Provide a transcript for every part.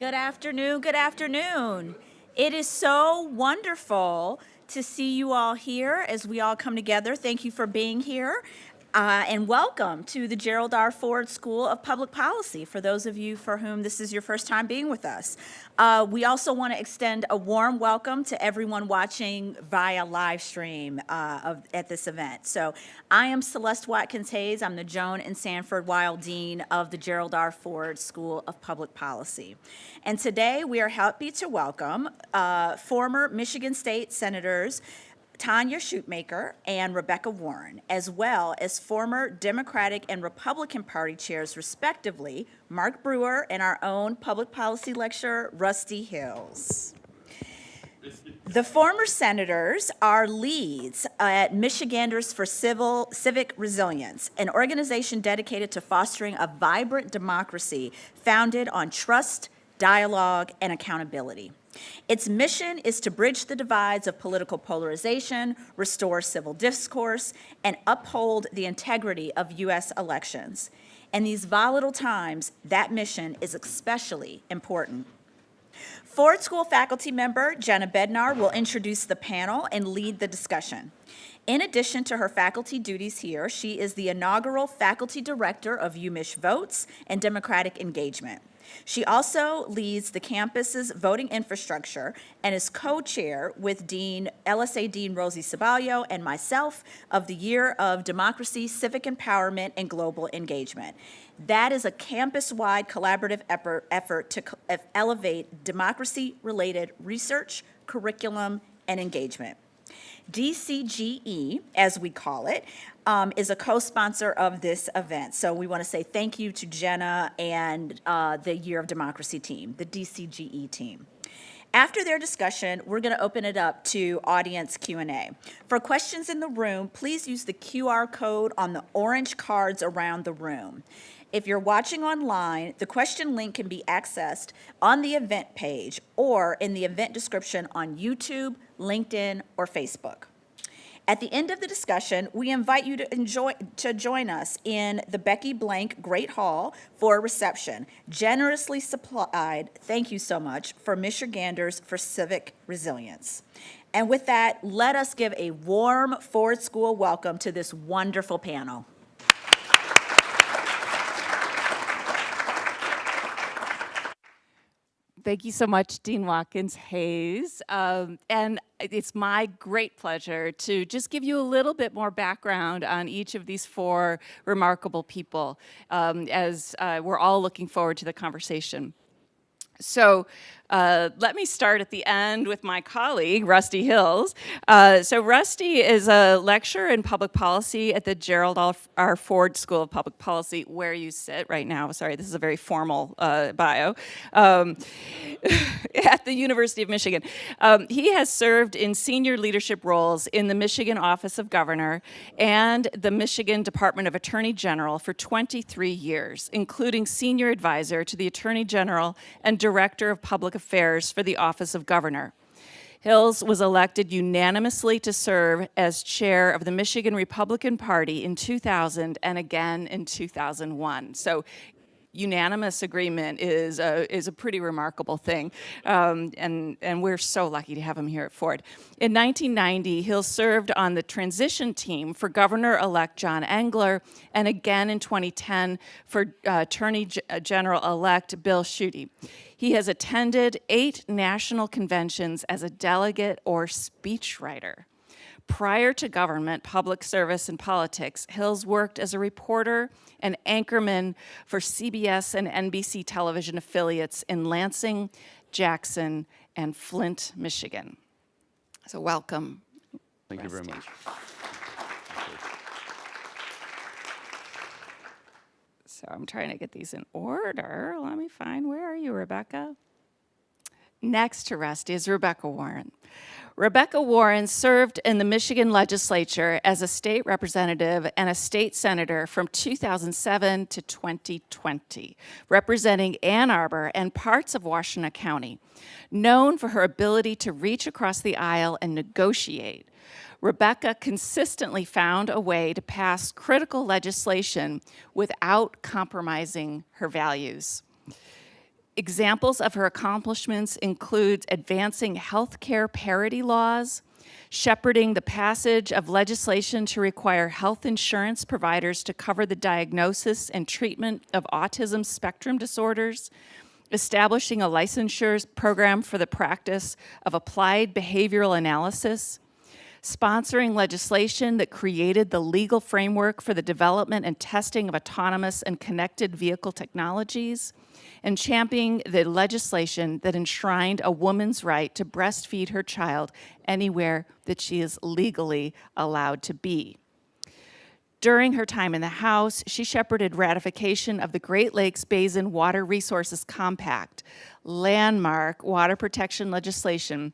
Good afternoon, good afternoon. It is so wonderful to see you all here as we all come together. Thank you for being here. And welcome to the Gerald R. Ford School of Public Policy, for those of you for whom this is your first time being with us. We also want to extend a warm welcome to everyone watching via live stream at this event. So I am Celeste Watkins-Hayes. I'm the Joan and Sanford Weill Dean of the Gerald R. Ford School of Public Policy. And today we are happy to welcome former Michigan State Senators Tonya Schuitmaker and Rebekah Warren, as well as former Democratic and Republican Party chairs, respectively, Mark Brewer and our own public policy lecturer, Rusty Hills. The former senators are leads at Michiganders for Civic Resilience, an organization dedicated to fostering a vibrant democracy founded on trust, dialogue, and accountability. Its mission is to bridge the divides of political polarization, restore civil discourse, and uphold the integrity of U.S. elections. In these volatile times, that mission is especially important. Ford School faculty member Jenna Bednar will introduce the panel and lead the discussion. In addition to her faculty duties here, she is the inaugural faculty director of UMich Votes and Democratic Engagement. She also leads the campus's voting infrastructure and is co-chair with LSA Dean Rosie Ceballo and myself of the Year of Democracy, Civic Empowerment, and Global Engagement. That is a campus-wide collaborative effort to elevate democracy-related research, curriculum, and engagement. DCGE, as we call it, is a co-sponsor of this event. So we want to say thank you to Jenna and the Year of Democracy team, the DCGE team. After their discussion, we're going to open it up to audience Q&A. For questions in the room, please use the QR code on the orange cards around the room. If you're watching online, the question link can be accessed on the event page or in the event description on YouTube, LinkedIn, or Facebook. At the end of the discussion, we invite you to join us in the Becky Blank Great Hall for a reception, generously supplied, thank you so much, for Michiganders for Civic Resilience. And with that, let us give a warm Ford School welcome to this wonderful panel. Thank you so much, Dean Watkins-Hayes. And it's my great pleasure to just give you a little bit more background on each of these four remarkable people as we're all looking forward to the conversation. So let me start at the end with my colleague, Rusty Hills. So Rusty is a lecturer in public policy at the Gerald R. Ford School of Public Policy, where you sit right now. Sorry, this is a very formal bio. At the University of Michigan. He has served in senior leadership roles in the Michigan Office of Governor and the Michigan Department of Attorney General for 23 years, including senior advisor to the Attorney General and Director of Public Affairs for the Office of Governor. Hills was elected unanimously to serve as chair of the Michigan Republican Party in 2000 and again in 2001. So unanimous agreement is a pretty remarkable thing, and we're so lucky to have him here at Ford. In 1990, Hill served on the transition team for Governor-elect John Engler, and again in 2010 for Attorney General-elect Bill Schuette. He has attended 8 national conventions as a delegate or speechwriter. Prior to government, public service, and politics, Hills worked as a reporter and anchorman for CBS and NBC television affiliates in Lansing, Jackson, and Flint, Michigan. So welcome. Thank you very much. So I'm trying to get these in order. Let me find, where are you, Rebekah? Next to Rusty is Rebekah Warren. Rebekah Warren served in the Michigan legislature as a state representative and a state senator from 2007 to 2020, representing Ann Arbor and parts of Washtenaw County. Known for her ability to reach across the aisle and negotiate, Rebekah consistently found a way to pass critical legislation without compromising her values. Examples of her accomplishments include advancing healthcare parity laws, shepherding the passage of legislation to require health insurance providers to cover the diagnosis and treatment of autism spectrum disorders, establishing a licensure program for the practice of applied behavioral analysis, sponsoring legislation that created the legal framework for the development and testing of autonomous and connected vehicle technologies, and championing the legislation that enshrined a woman's right to breastfeed her child anywhere that she is legally allowed to be. During her time in the House, she shepherded ratification of the Great Lakes Basin Water Resources Compact, landmark water protection legislation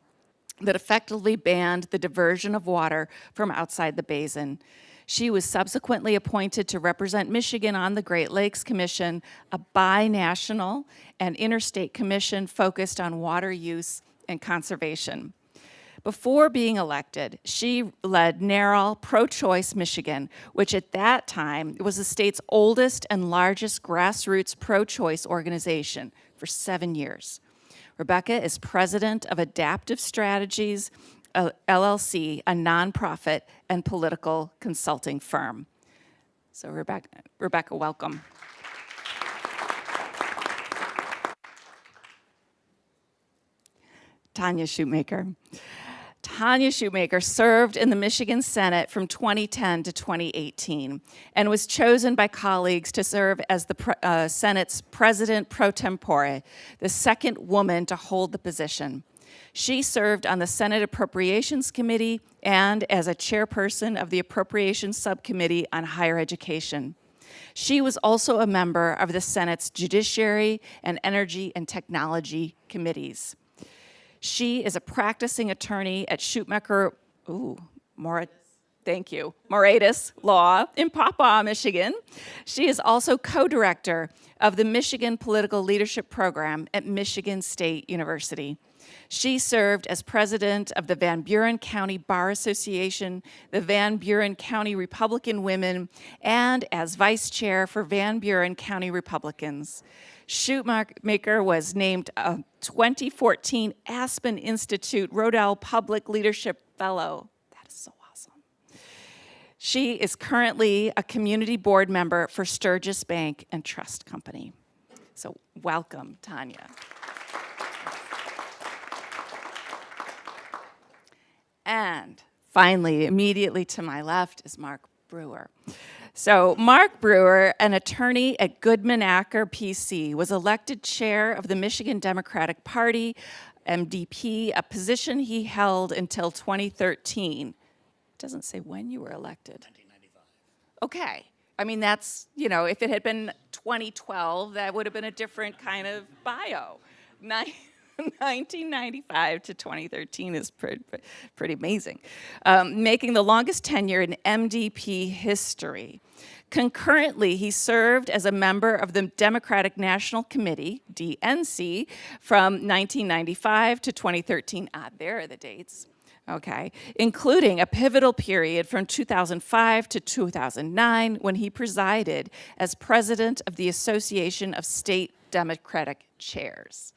that effectively banned the diversion of water from outside the basin. She was subsequently appointed to represent Michigan on the Great Lakes Commission, a binational and interstate commission focused on water use and conservation. Before being elected, she led NARAL Pro-Choice Michigan, which at that time was the state's oldest and largest grassroots pro-choice organization for 7 years. Rebekah is president of Adaptive Strategies, LLC, a nonprofit and political consulting firm. So Rebekah, welcome. Tonya Schuitmaker. Tonya Schuitmaker served in the Michigan Senate from 2010 to 2018 and was chosen by colleagues to serve as the Senate's president pro tempore, the second woman to hold the position. She served on the Senate Appropriations Committee and as a chairperson of the Appropriations Subcommittee on Higher Education. She was also a member of the Senate's Judiciary and Energy and Technology Committees. She is a practicing attorney at Schuitmaker, Moratis Law in Papaw, Michigan. She is also co-director of the Michigan Political Leadership Program at Michigan State University. She served as president of the Van Buren County Bar Association, the Van Buren County Republican Women, and as vice chair for Van Buren County Republicans. Schuitmaker was named a 2014 Aspen Institute Rodale Public Leadership Fellow. That is so awesome. She is currently a community board member for Sturgis Bank and Trust Company. So welcome, Tonya. And finally, immediately to my left is Mark Brewer. So Mark Brewer, an attorney at Goodman Acker PC, was elected chair of the Michigan Democratic Party, MDP, a position he held until 2013. It doesn't say when you were elected. 1995. Okay. I mean, that's, if it had been 2012, that would have been a different kind of bio. 1995 to 2013 is pretty amazing, making the longest tenure in MDP history. Concurrently, he served as a member of the Democratic National Committee, DNC, from 1995 to 2013. There are the dates. Okay, including a pivotal period from 2005 to 2009 when he presided as president of the Association of State Democratic Chairs.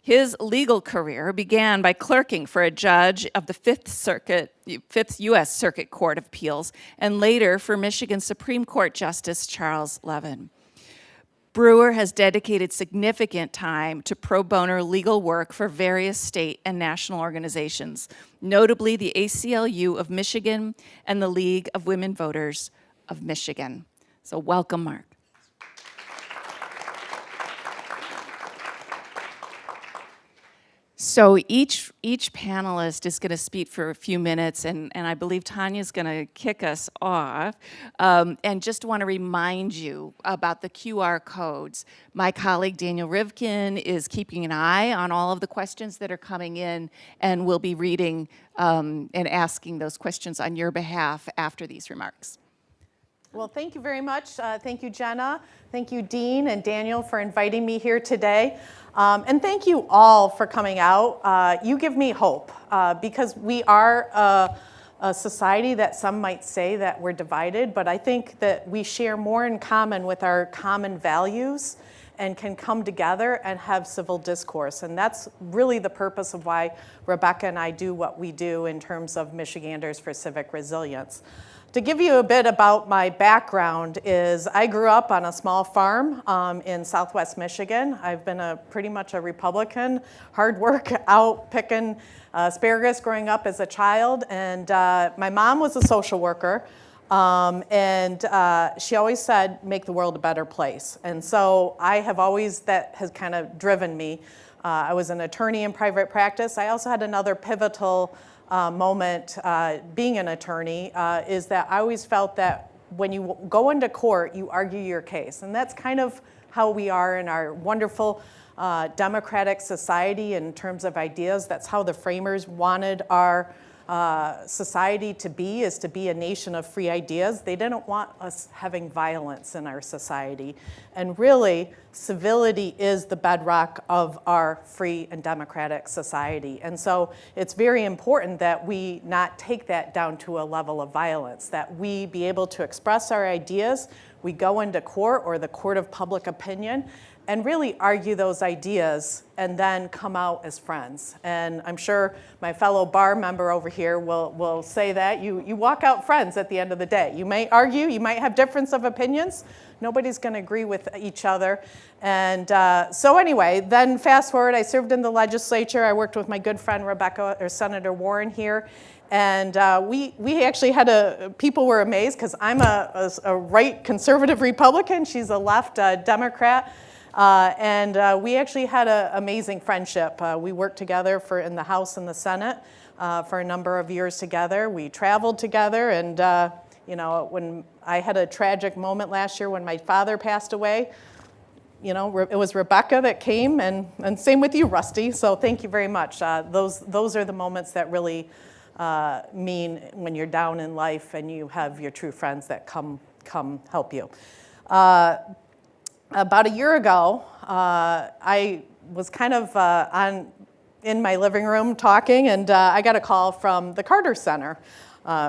His legal career began by clerking for a judge of the Fifth U.S. Circuit Court of Appeals, and later for Michigan Supreme Court Justice Charles Levin. Brewer has dedicated significant time to pro bono legal work for various state and national organizations, notably the ACLU of Michigan and the League of Women Voters of Michigan. So welcome, Mark. So each panelist is going to speak for a few minutes, and I believe Tonya's going to kick us off. And just want to remind you about the QR codes. My colleague Daniel Rivkin is keeping an eye on all of the questions that are coming in, and will be reading and asking those questions on your behalf after these remarks. Well, thank you very much. Thank you, Jenna. Thank you, Dean and Daniel, for inviting me here today. And thank you all for coming out. You give me hope because we are a society that some might say that we're divided, but I think that we share more in common with our common values and can come together and have civil discourse. And that's really the purpose of why Rebekah and I do what we do in terms of Michiganders for Civic Resilience. To give you a bit about my background is I grew up on a small farm in Southwest Michigan. I've been pretty much a Republican, hard work, out picking asparagus growing up as a child. And my mom was a social worker. And she always said, make the world a better place. And so I have always, that has kind of driven me. I was an attorney in private practice. I also had another pivotal moment being an attorney is that I always felt that when you go into court, you argue your case. And that's kind of how we are in our wonderful democratic society in terms of ideas. That's how the framers wanted our society to be, is to be a nation of free ideas. They didn't want us having violence in our society. And really, civility is the bedrock of our free and democratic society. And so it's very important that we not take that down to a level of violence, that we be able to express our ideas. We go into court or the court of public opinion and really argue those ideas and then come out as friends. And I'm sure my fellow bar member over here will say that. You walk out friends at the end of the day. You may argue, you might have difference of opinions. Nobody's gonna agree with each other. And so anyway, then fast forward, I served in the legislature. I worked with my good friend Rebekah, or Senator Warren here. And we actually had people were amazed because I'm a right conservative Republican. She's a left Democrat. And we actually had an amazing friendship. We worked together in the House and the Senate for a number of years together. We traveled together, and when I had a tragic moment last year when my father passed away, it was Rebekah that came, and same with you, Rusty. So thank you very much. Those are the moments that really mean when you're down in life and you have your true friends that come help you. About a year ago, I was kind of in my living room talking, and I got a call from the Carter Center.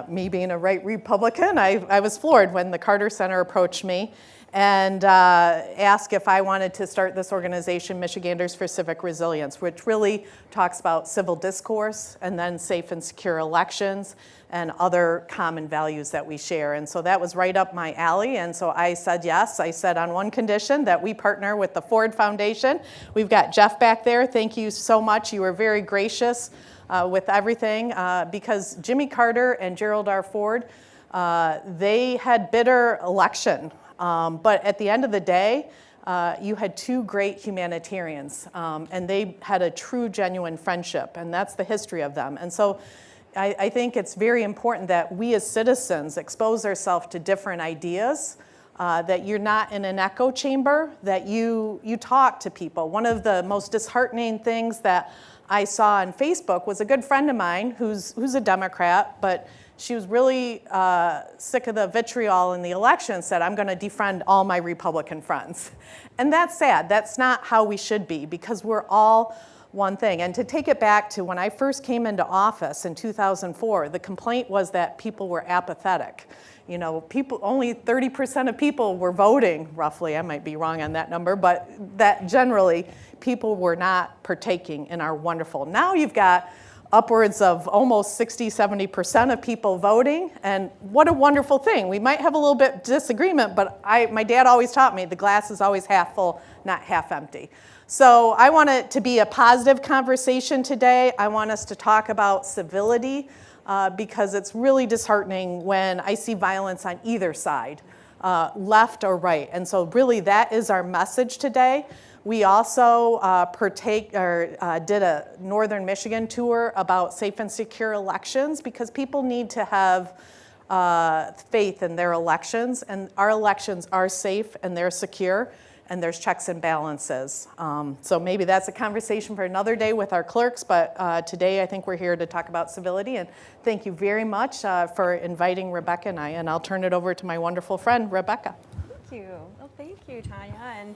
Me being a right Republican, I was floored when the Carter Center approached me and asked if I wanted to start this organization, Michiganders for Civic Resilience, which really talks about civil discourse and then safe and secure elections and other common values that we share. And so that was right up my alley. And so I said yes. I said on one condition, that we partner with the Ford Foundation. We've got Jeff back there. Thank you so much. You were very gracious with everything because Jimmy Carter and Gerald R. Ford, they had bitter election. But at the end of the day, you had two great humanitarians, and they had a true, genuine friendship, and that's the history of them. And so I think it's very important that we as citizens expose ourselves to different ideas, that you're not in an echo chamber, that you talk to people. One of the most disheartening things that I saw on Facebook was a good friend of mine who's a Democrat, but she was really sick of the vitriol in the election, said, I'm going to defriend all my Republican friends. And that's sad. That's not how we should be, because we're all one thing. And to take it back to when I first came into office in 2004, the complaint was that people were apathetic. Only 30% of people were voting, roughly. I might be wrong on that number, but that generally people were not partaking in our wonderful. Now you've got upwards of almost 60-70% of people voting, and what a wonderful thing. We might have a little bit disagreement, but my dad always taught me the glass is always half full, not half empty. So I want it to be a positive conversation today. I want us to talk about civility because it's really disheartening when I see violence on either side, left or right. And so really that is our message today. We also did a Northern Michigan tour about safe and secure elections because people need to have faith in their elections, and our elections are safe and they're secure, and there's checks and balances. So maybe that's a conversation for another day with our clerks, but today I think we're here to talk about civility, and thank you very much for inviting Rebekah and I, and I'll turn it over to my wonderful friend, Rebekah. Thank you. Well, thank you, Tonya, and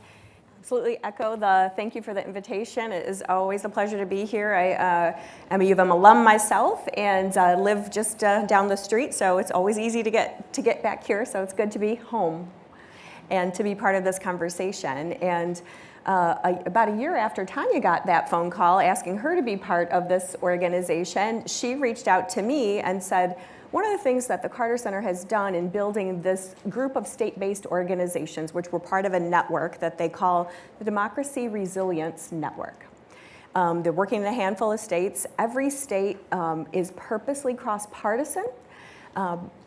absolutely echo the thank you for the invitation. It is always a pleasure to be here. I am a U of M alum myself and live just down the street, so it's always easy to get back here, so it's good to be home. and to be part of this conversation. And about a year after Tonya got that phone call asking her to be part of this organization, she reached out to me and said, one of the things that the Carter Center has done in building this group of state-based organizations, which were part of a network that they call the Civic Resilience Network. They're working in a handful of states. Every state is purposely cross-partisan,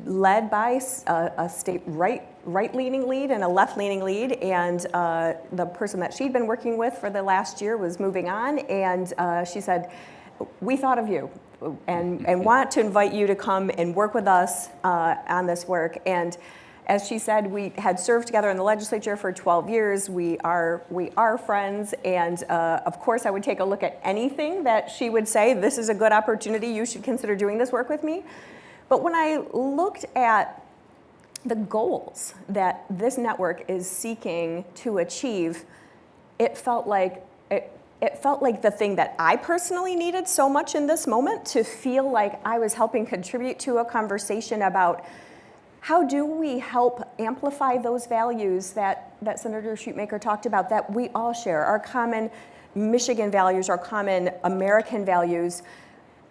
led by a state right-leaning lead and a left-leaning lead. And the person that she'd been working with for the last year was moving on, and she said, we thought of you and want to invite you to come and work with us on this work. And as she said, we had served together in the legislature for 12 years. We are friends, and of course I would take a look at anything that she would say, this is a good opportunity, you should consider doing this work with me. But when I looked at the goals that this network is seeking to achieve, it felt like the thing that I personally needed so much in this moment, to feel like I was helping contribute to a conversation about how do we help amplify those values that Senator Schuitmaker talked about, that we all share, our common Michigan values, our common American values.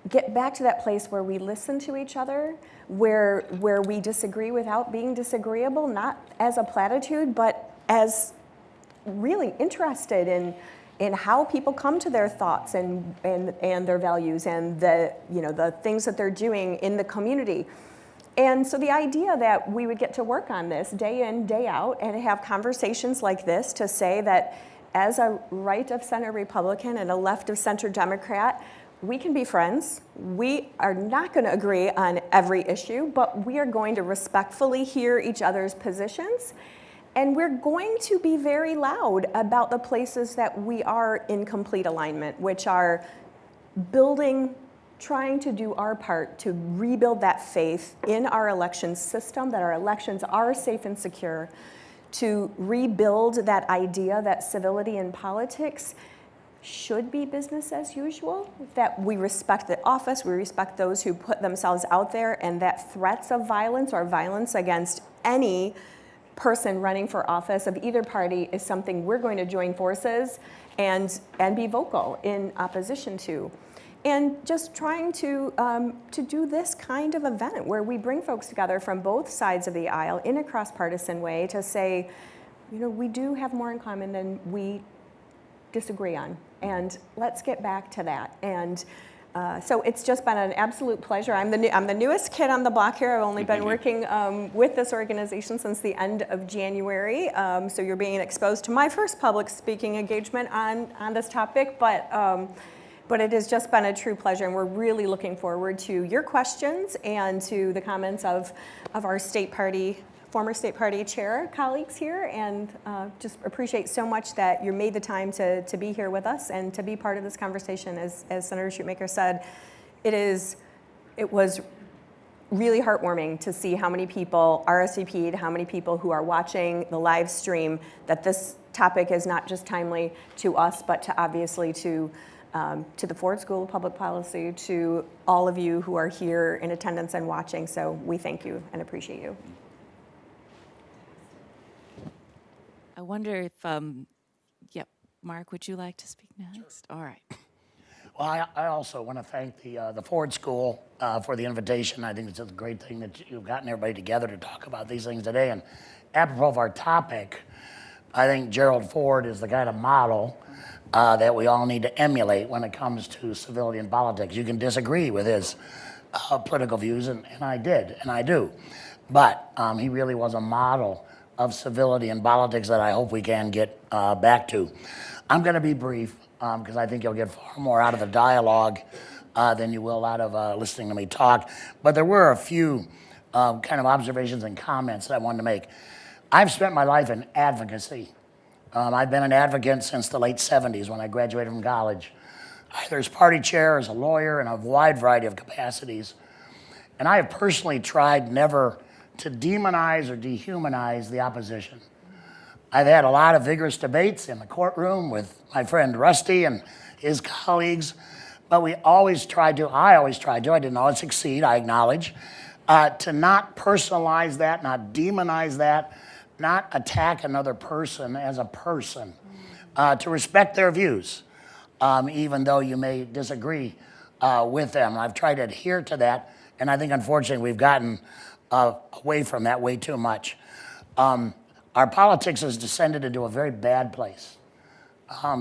Get back to that place where we listen to each other, where we disagree without being disagreeable, not as a platitude, but as really interested in how people come to their thoughts and their values and the things that they're doing in the community. And so the idea that we would get to work on this day in, day out, and have conversations like this to say that as a right of center Republican and a left of center Democrat, we can be friends. We are not going to agree on every issue, but we are going to respectfully hear each other's positions. And we're going to be very loud about the places that we are in complete alignment, which are trying to do our part to rebuild that faith in our election system, that our elections are safe and secure, to rebuild that idea that civility in politics should be business as usual, that we respect the office, we respect those who put themselves out there, and that threats of violence or violence against any person running for office of either party is something we're going to join forces and be vocal in opposition to. And just trying to do this kind of event where we bring folks together from both sides of the aisle in a cross-partisan way to say, we do have more in common than we disagree on, and let's get back to that. And so it's just been an absolute pleasure. I'm the newest kid on the block here. I've only been working with this organization since the end of January. So you're being exposed to my first public speaking engagement on this topic, but it has just been a true pleasure, and we're really looking forward to your questions and to the comments of our former state party chair colleagues here, and just appreciate so much that you made the time to be here with us and to be part of this conversation. As Senator Schuitmaker said, it was really heartwarming to see how many people RSVP'd, how many people who are watching the live stream, that this topic is not just timely to us, but to obviously to the Ford School of Public Policy, to all of you who are here in attendance and watching. So we thank you and appreciate you. I wonder if, Mark, would you like to speak next? Sure. All right. Well, I also want to thank the Ford School for the invitation. I think it's a great thing that you've gotten everybody together to talk about these things today. And apropos of our topic, I think Gerald Ford is the kind of model that we all need to emulate when it comes to civility in politics. You can disagree with his political views, and I did, and I do. But he really was a model of civility in politics that I hope we can get back to. I'm going to be brief because I think you'll get far more out of the dialogue than you will out of listening to me talk. But there were a few kind of observations and comments that I wanted to make. I've spent my life in advocacy. I've been an advocate since the late 70s when I graduated from college, either as party chair, as a lawyer, in a wide variety of capacities. And I have personally tried never to demonize or dehumanize the opposition. I've had a lot of vigorous debates in the courtroom with my friend Rusty and his colleagues, but I always tried to, I didn't always succeed, I acknowledge, to not personalize that, not demonize that, not attack another person as a person, to respect their views, even though you may disagree with them. I've tried to adhere to that, and I think unfortunately we've gotten away from that way too much. Our politics has descended into a very bad place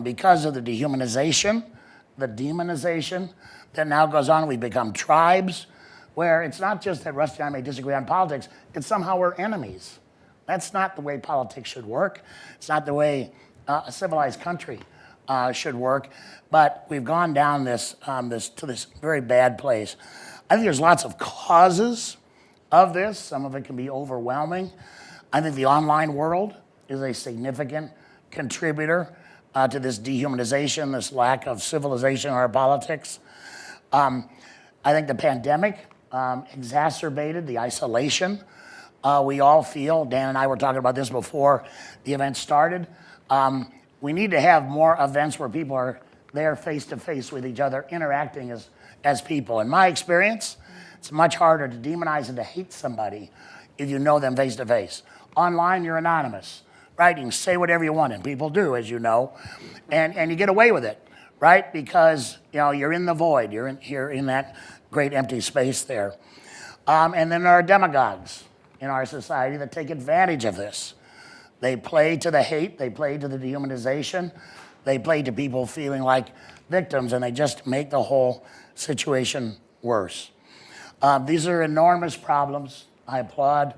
because of the dehumanization, the demonization that now goes on. We become tribes where it's not just that Rusty and I may disagree on politics, it's somehow we're enemies. That's not the way politics should work. It's not the way a civilized country should work. But we've gone down this very bad place. I think there's lots of causes of this. Some of it can be overwhelming. I think the online world is a significant contributor to this dehumanization, this lack of civilization in our politics. I think the pandemic exacerbated the isolation we all feel. Dan and I were talking about this before the event started. We need to have more events where people are there face to face with each other, interacting as people. In my experience, it's much harder to demonize and to hate somebody if you know them face to face. Online, you're anonymous, right? You can say whatever you want, and people do, as you know, and you get away with it, right? Because you're in the void, you're in that great empty space there. And then there are demagogues in our society that take advantage of this. They play to the hate, they play to the dehumanization, they play to people feeling like victims, and they just make the whole situation worse. These are enormous problems. I applaud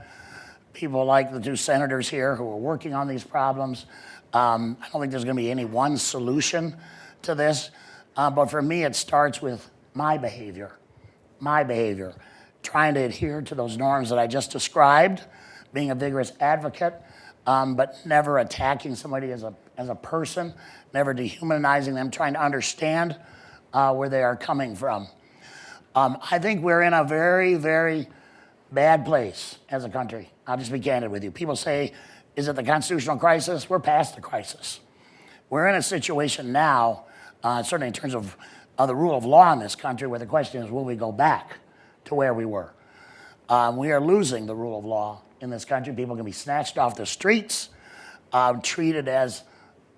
people like the two senators here who are working on these problems. I don't think there's going to be any one solution to this, but for me it starts with my behavior, trying to adhere to those norms that I just described, being a vigorous advocate, but never attacking somebody as a person, never dehumanizing them, trying to understand where they are coming from. I think we're in a very, very bad place as a country. I'll just be candid with you. People say, is it the constitutional crisis? We're past the crisis. We're in a situation now, certainly in terms of the rule of law in this country, where the question is, will we go back to where we were? We are losing the rule of law in this country. People can be snatched off the streets, treated as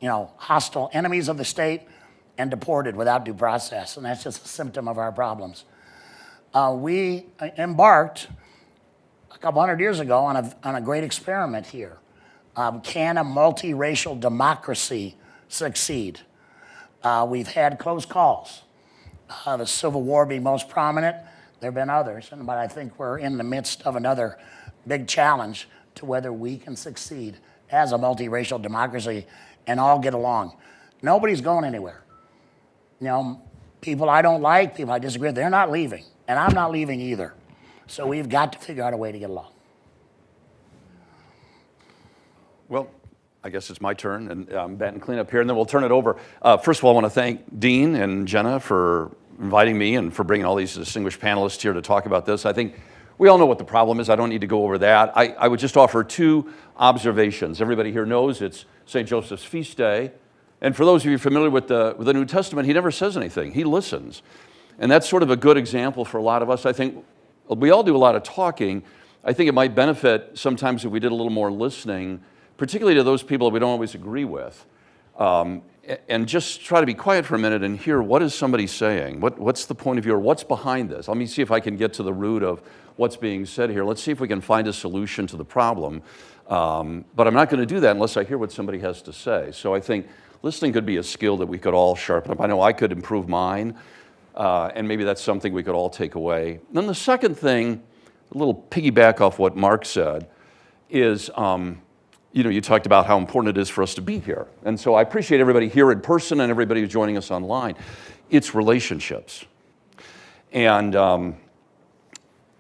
hostile enemies of the state, and deported without due process. And that's just a symptom of our problems. We embarked a couple hundred years ago on a great experiment here. Can a multiracial democracy succeed? We've had close calls. The Civil War being most prominent. There have been others, but I think we're in the midst of another big challenge to whether we can succeed as a multiracial democracy and all get along. Nobody's going anywhere. People I don't like, people I disagree with, they're not leaving, and I'm not leaving either. So we've got to figure out a way to get along. Well, I guess it's my turn, and I'm batting cleanup here, and then we'll turn it over. First of all, I want to thank Dean and Jenna for inviting me and for bringing all these distinguished panelists here to talk about this. I think we all know what the problem is. I don't need to go over that. I would just offer two observations. Everybody here knows it's St. Joseph's feast day, and for those of you familiar with the New Testament, he never says anything. He listens, and that's sort of a good example for a lot of us. I think we all do a lot of talking. I think it might benefit sometimes if we did a little more listening, particularly to those people that we don't always agree with, and just try to be quiet for a minute and hear what is somebody saying, what's the point of view, or what's behind this. Let me see if I can get to the root of what's being said here. Let's see if we can find a solution to the problem. But I'm not going to do that unless I hear what somebody has to say. So I think listening could be a skill that we could all sharpen up. I know I could improve mine, and maybe that's something we could all take away. Then the second thing, a little piggyback off what Mark said, is you talked about how important it is for us to be here. And so I appreciate everybody here in person and everybody who's joining us online. It's relationships. And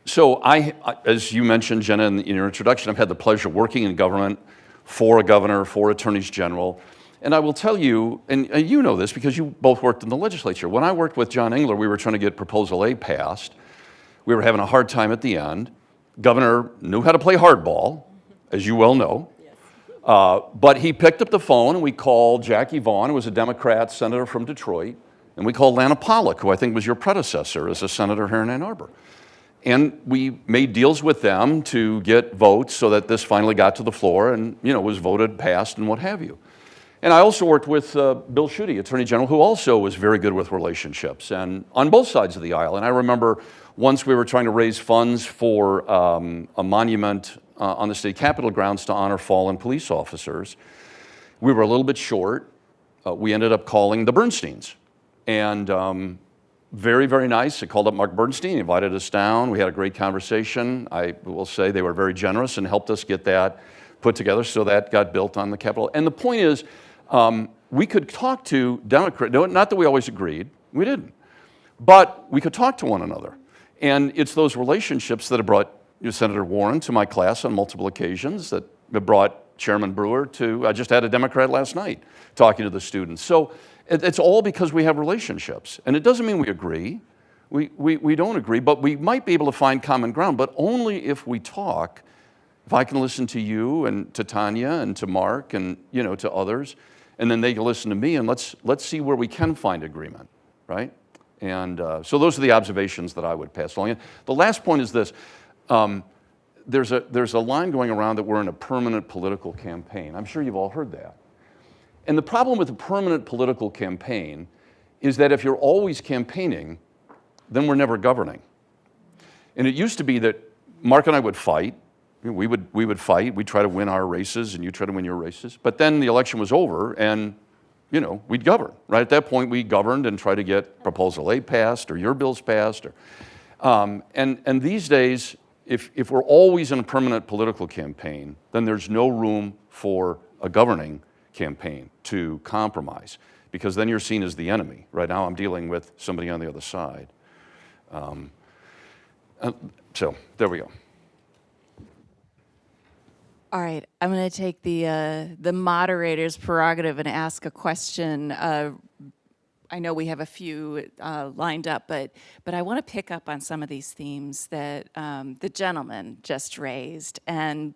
so as you mentioned, Jenna, in your introduction, I've had the pleasure of working in government for a governor, for attorneys general. And I will tell you, and you know this because you both worked in the legislature. When I worked with John Engler, we were trying to get Proposal A passed. We were having a hard time at the end. Governor knew how to play hardball, as you well know. But he picked up the phone and we called Jackie Vaughn, who was a Democrat senator from Detroit, and we called Lana Pollock, who I think was your predecessor as a senator here in Ann Arbor. And we made deals with them to get votes so that this finally got to the floor and, was voted, passed, and what have you. And I also worked with Bill Schuette, Attorney General, who also was very good with relationships, and on both sides of the aisle. And I remember once we were trying to raise funds for a monument on the state capitol grounds to honor fallen police officers. We were a little bit short. We ended up calling the Bernsteins. And very, very nice. I called up Mark Bernstein, he invited us down. We had a great conversation. I will say they were very generous and helped us get that put together, so that got built on the Capitol. And the point is, we could talk to Democrats, not that we always agreed, we didn't, but we could talk to one another. And it's those relationships that have brought Senator Warren to my class on multiple occasions, that have brought Chairman Brewer to, I just had a Democrat last night talking to the students. So it's all because we have relationships. And it doesn't mean we agree. We don't agree, but we might be able to find common ground, but only if we talk. If I can listen to you and to Tonya and to Mark and to others, and then they can listen to me, and let's see where we can find agreement, right? And so those are the observations that I would pass along. And the last point is this: there's a line going around that we're in a permanent political campaign. I'm sure you've all heard that. And the problem with a permanent political campaign is that if you're always campaigning, then we're never governing. And it used to be that Mark and I would fight. We would fight. We'd try to win our races, and you try to win your races. But then the election was over, and we'd govern. Right at that point, we governed and tried to get Proposal A passed or your bills passed. And these days, if we're always in a permanent political campaign, then there's no room for a governing campaign to compromise, because then you're seen as the enemy. Right now, I'm dealing with somebody on the other side. So there we go. All right, I'm going to take the moderator's prerogative and ask a question. I know we have a few lined up, but I want to pick up on some of these themes that the gentleman just raised and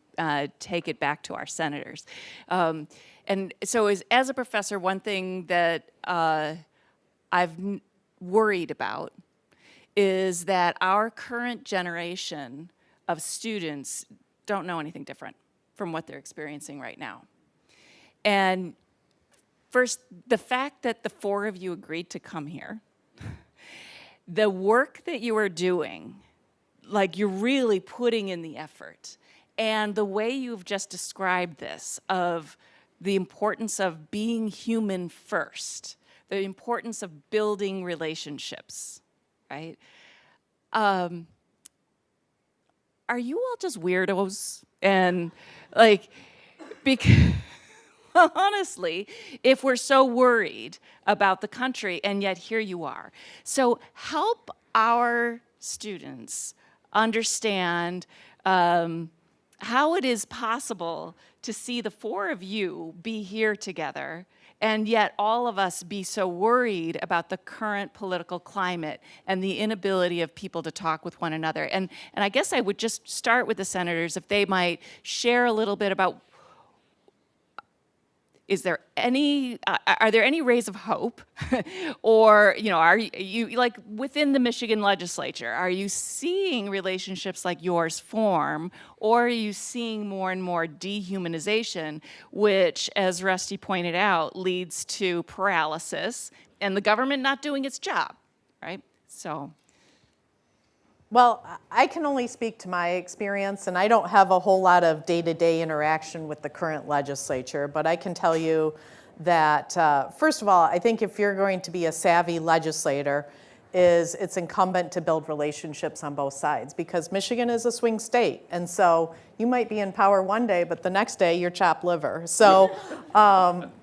take it back to our senators. And so as a professor, one thing that I've worried about is that our current generation of students don't know anything different from what they're experiencing right now. And first, the fact that the four of you agreed to come here, the work that you are doing, like you're really putting in the effort, and the way you've just described this, of the importance of being human first, the importance of building relationships, right? Are you all just weirdos? And because honestly, if we're so worried about the country, and yet here you are. So help our students understand how it is possible to see the four of you be here together, and yet all of us be so worried about the current political climate and the inability of people to talk with one another. And I guess I would just start with the senators, if they might share a little bit about, are there any rays of hope? Or, are you, like, within the Michigan legislature, are you seeing relationships like yours form, or are you seeing more and more dehumanization, which, as Rusty pointed out, leads to paralysis and the government not doing its job, right? So. Well, I can only speak to my experience, and I don't have a whole lot of day-to-day interaction with the current legislature, but I can tell you that, first of all, I think if you're going to be a savvy legislator, it's incumbent to build relationships on both sides, because Michigan is a swing state, and so you might be in power one day, but the next day you're chopped liver. So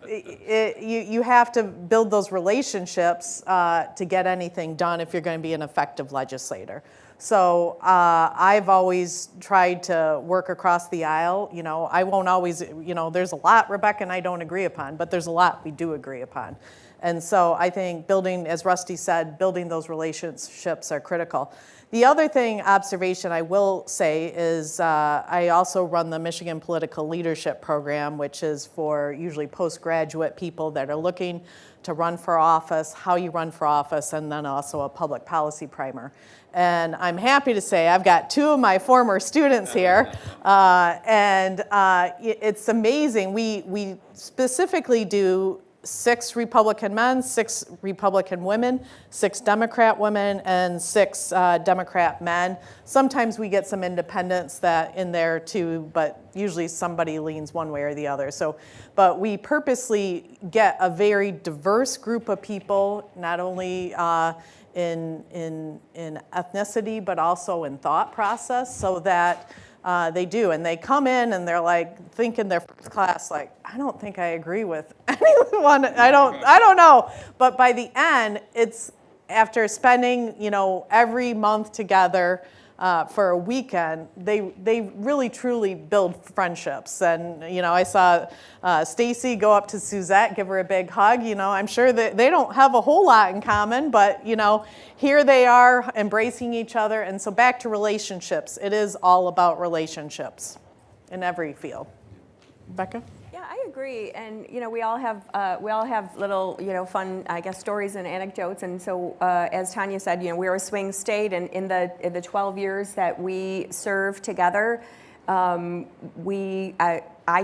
you have to build those relationships to get anything done if you're going to be an effective legislator. So I've always tried to work across the aisle. I won't always, there's a lot Rebekah and I don't agree upon, but there's a lot we do agree upon. And so I think building, as Rusty said, building those relationships are critical. The other observation I will say is I also run the Michigan Political Leadership Program, which is for usually postgraduate people that are looking to run for office, how you run for office, and then also a public policy primer. And I'm happy to say I've got two of my former students here, and it's amazing. We specifically do 6 Republican men, 6 Republican women, 6 Democrat women, and 6 Democrat men. Sometimes we get some independents that in there too, but usually somebody leans one way or the other. So, but we purposely get a very diverse group of people, not only in ethnicity, but also in thought process, so that they do, and they come in and they're like thinking their first class, like, I don't think I agree with anyone. I don't know. But by the end, it's after spending, every month together for a weekend, they really truly build friendships. And I saw Stacy go up to Suzette, give her a big hug. I'm sure that they don't have a whole lot in common, but here they are embracing each other. And so back to relationships. It is all about relationships in every field. Rebekah? Yeah, I agree, and we all have little fun, I guess, stories and anecdotes. And so, as Tonya said, we're a swing state, and in the 12 years that we served together, I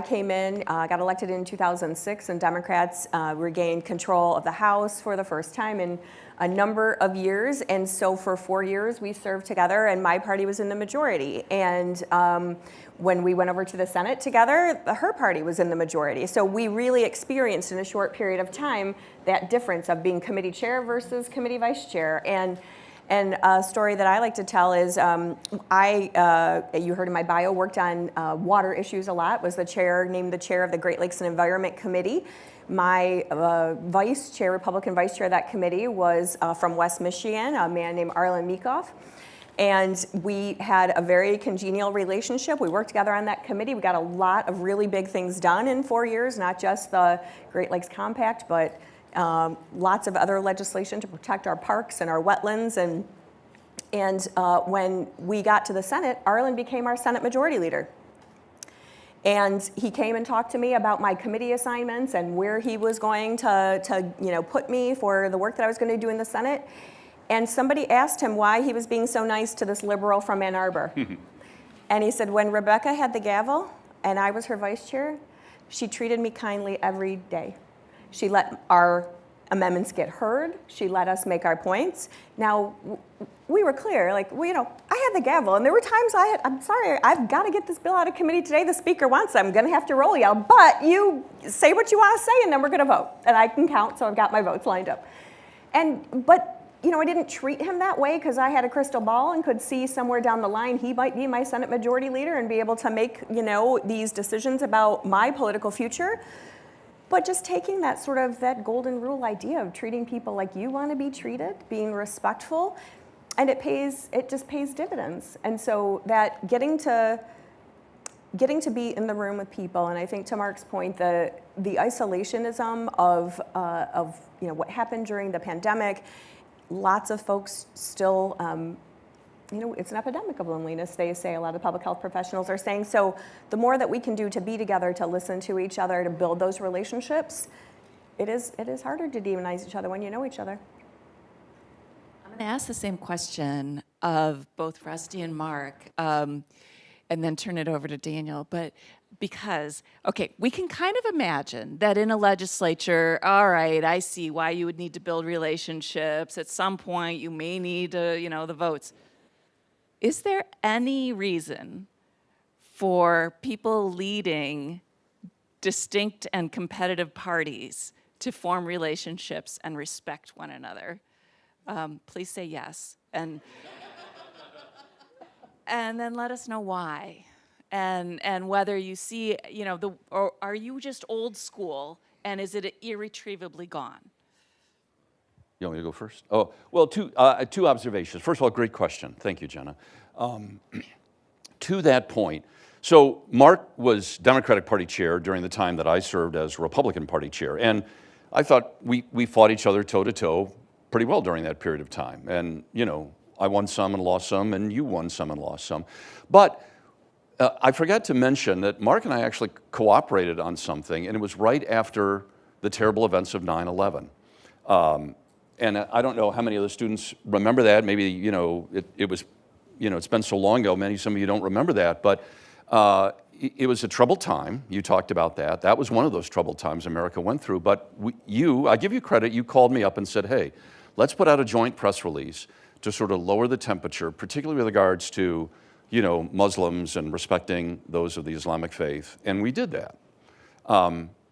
came in, got elected in 2006, and Democrats regained control of the House for the first time in a number of years. And so for 4 years, we served together, and my party was in the majority. And when we went over to the Senate together, her party was in the majority. So we really experienced in a short period of time that difference of being committee chair versus committee vice chair. And a story that I like to tell is you heard in my bio, worked on water issues a lot, was named the chair of the Great Lakes and Environment Committee. My vice chair, Republican vice chair of that committee was from West Michigan, a man named Arlen Meekoff. And we had a very congenial relationship. We worked together on that committee. We got a lot of really big things done in 4 years, not just the Great Lakes Compact, but lots of other legislation to protect our parks and our wetlands. And when we got to the Senate, Arlen became our Senate Majority Leader. And he came and talked to me about my committee assignments and where he was going to put me for the work that I was going to do in the Senate. And somebody asked him why he was being so nice to this liberal from Ann Arbor. And he said, when Rebekah had the gavel and I was her vice chair, she treated me kindly every day. She let our amendments get heard. She let us make our points. Now, we were clear, I had the gavel, and there were times I'm sorry, I've got to get this bill out of committee today. The speaker wants it. I'm going to have to roll yell, but you say what you want to say, and then we're going to vote. And I can count, so I've got my votes lined up. But I didn't treat him that way because I had a crystal ball and could see somewhere down the line he might be my Senate Majority Leader and be able to make, these decisions about my political future. But just taking that golden rule idea of treating people like you want to be treated, being respectful, and it just pays dividends. And so that getting to be in the room with people, and I think to Mark's point, the isolationism of what happened during the pandemic, lots of folks still, it's an epidemic of loneliness, they say, a lot of public health professionals are saying. So the more that we can do to be together, to listen to each other, to build those relationships, it is harder to demonize each other when you know each other. I'm going to ask the same question of both Rusty and Mark, and then turn it over to Daniel. But because, we can kind of imagine that in a legislature, all right, I see why you would need to build relationships. At some point, you may need, the votes. Is there any reason for people leading distinct and competitive parties to form relationships and respect one another? Please say yes. And then let us know why. And whether you see, or are you just old school, and is it irretrievably gone? You want me to go first? Oh, well, two observations. First of all, great question. Thank you, Jenna. To that point, so Mark was Democratic Party chair during the time that I served as Republican Party chair, and I thought we fought each other toe-to-toe pretty well during that period of time. And, I won some and lost some, and you won some and lost some. But I forgot to mention that Mark and I actually cooperated on something, and it was right after the terrible events of 9/11. And I don't know how many of the students remember that. Maybe, it was, it's been so long ago, some of you don't remember that. But it was a troubled time. You talked about that. That was one of those troubled times America went through. But I give you credit, you called me up and said, hey, let's put out a joint press release to sort of lower the temperature, particularly with regards to Muslims and respecting those of the Islamic faith, and we did that.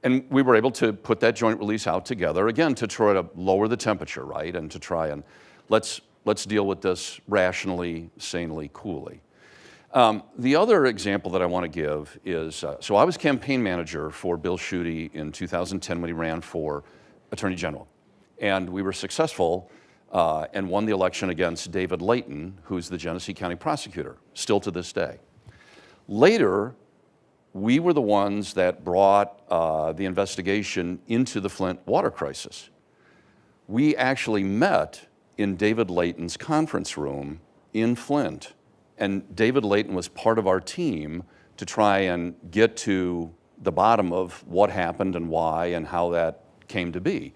And we were able to put that joint release out together, again, to try to lower the temperature, right, and to try and let's deal with this rationally, sanely, coolly. The other example that I want to give is, so I was campaign manager for Bill Schuette in 2010 when he ran for Attorney General, and we were successful and won the election against David Layton, who's the Genesee County prosecutor, still to this day. Later, we were the ones that brought the investigation into the Flint water crisis. We actually met in David Layton's conference room in Flint, and David Layton was part of our team to try and get to the bottom of what happened and why and how that came to be.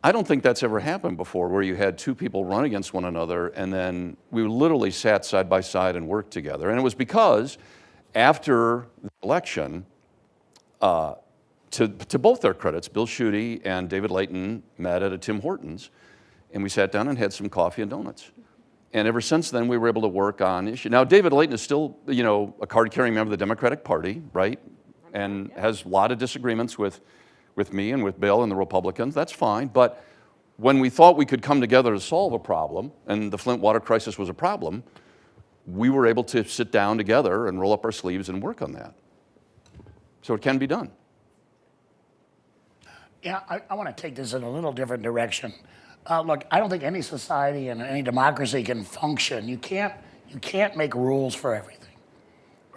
I don't think that's ever happened before, where you had two people run against one another, and then we literally sat side by side and worked together. And it was because after the election, to both their credits, Bill Schuette and David Layton met at a Tim Hortons, and we sat down and had some coffee and donuts. And ever since then, we were able to work on issues. Now, David Layton is still, a card-carrying member of the Democratic Party, right? And has a lot of disagreements with me and with Bill and the Republicans. That's fine. But when we thought we could come together to solve a problem, and the Flint water crisis was a problem, we were able to sit down together and roll up our sleeves and work on that. So it can be done. Yeah, I want to take this in a little different direction. Look, I don't think any society and any democracy can function. You can't make rules for everything,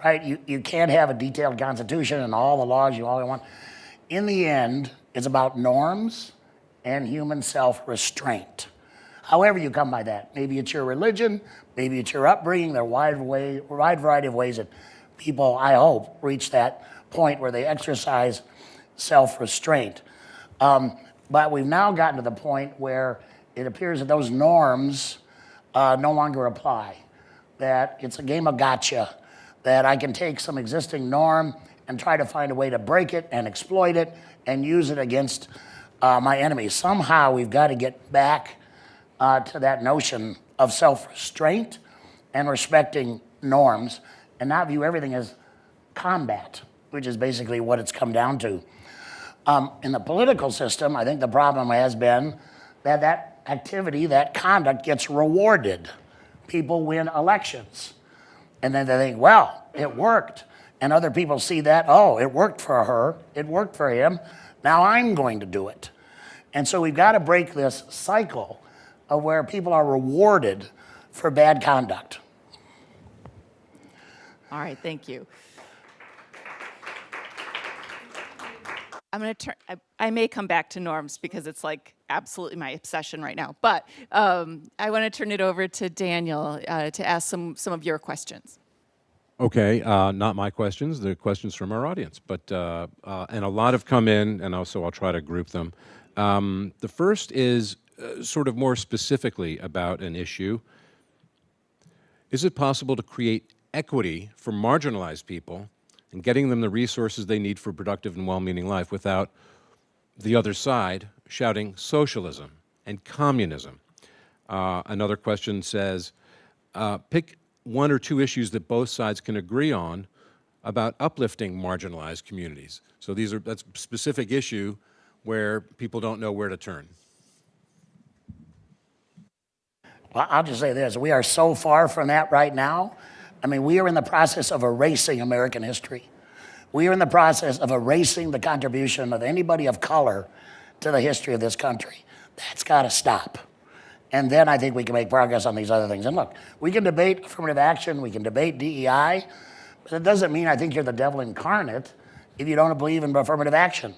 right? You can't have a detailed constitution and all the laws you all want. In the end, it's about norms and human self-restraint. However you come by that. Maybe it's your religion, maybe it's your upbringing. There are a wide variety of ways that people, I hope, reach that point where they exercise self-restraint. But we've now gotten to the point where it appears that those norms no longer apply, that it's a game of gotcha, that I can take some existing norm and try to find a way to break it and exploit it and use it against my enemies. Somehow we've got to get back to that notion of self-restraint and respecting norms and not view everything as combat, which is basically what it's come down to. In the political system, I think the problem has been that that activity, that conduct gets rewarded. People win elections. And then they think, well, it worked. And other people see that, oh, it worked for her, it worked for him, now I'm going to do it. And so we've got to break this cycle of where people are rewarded for bad conduct. All right, thank you. I'm going to turn, I may come back to norms because it's like absolutely my obsession right now. But I want to turn it over to Daniel to ask some of your questions. Okay, not my questions, the questions from our audience. But, and a lot have come in, and also I'll try to group them. The first is sort of more specifically about an issue. Is it possible to create equity for marginalized people and getting them the resources they need for a productive and well-meaning life without the other side shouting socialism and communism? Another question says, pick one or two issues that both sides can agree on about uplifting marginalized communities. So that's a specific issue where people don't know where to turn. Well, I'll just say this, we are so far from that right now. I mean, we are in the process of erasing American history. We are in the process of erasing the contribution of anybody of color to the history of this country. That's got to stop. And then I think we can make progress on these other things. And look, we can debate affirmative action, we can debate DEI, but it doesn't mean I think you're the devil incarnate if you don't believe in affirmative action.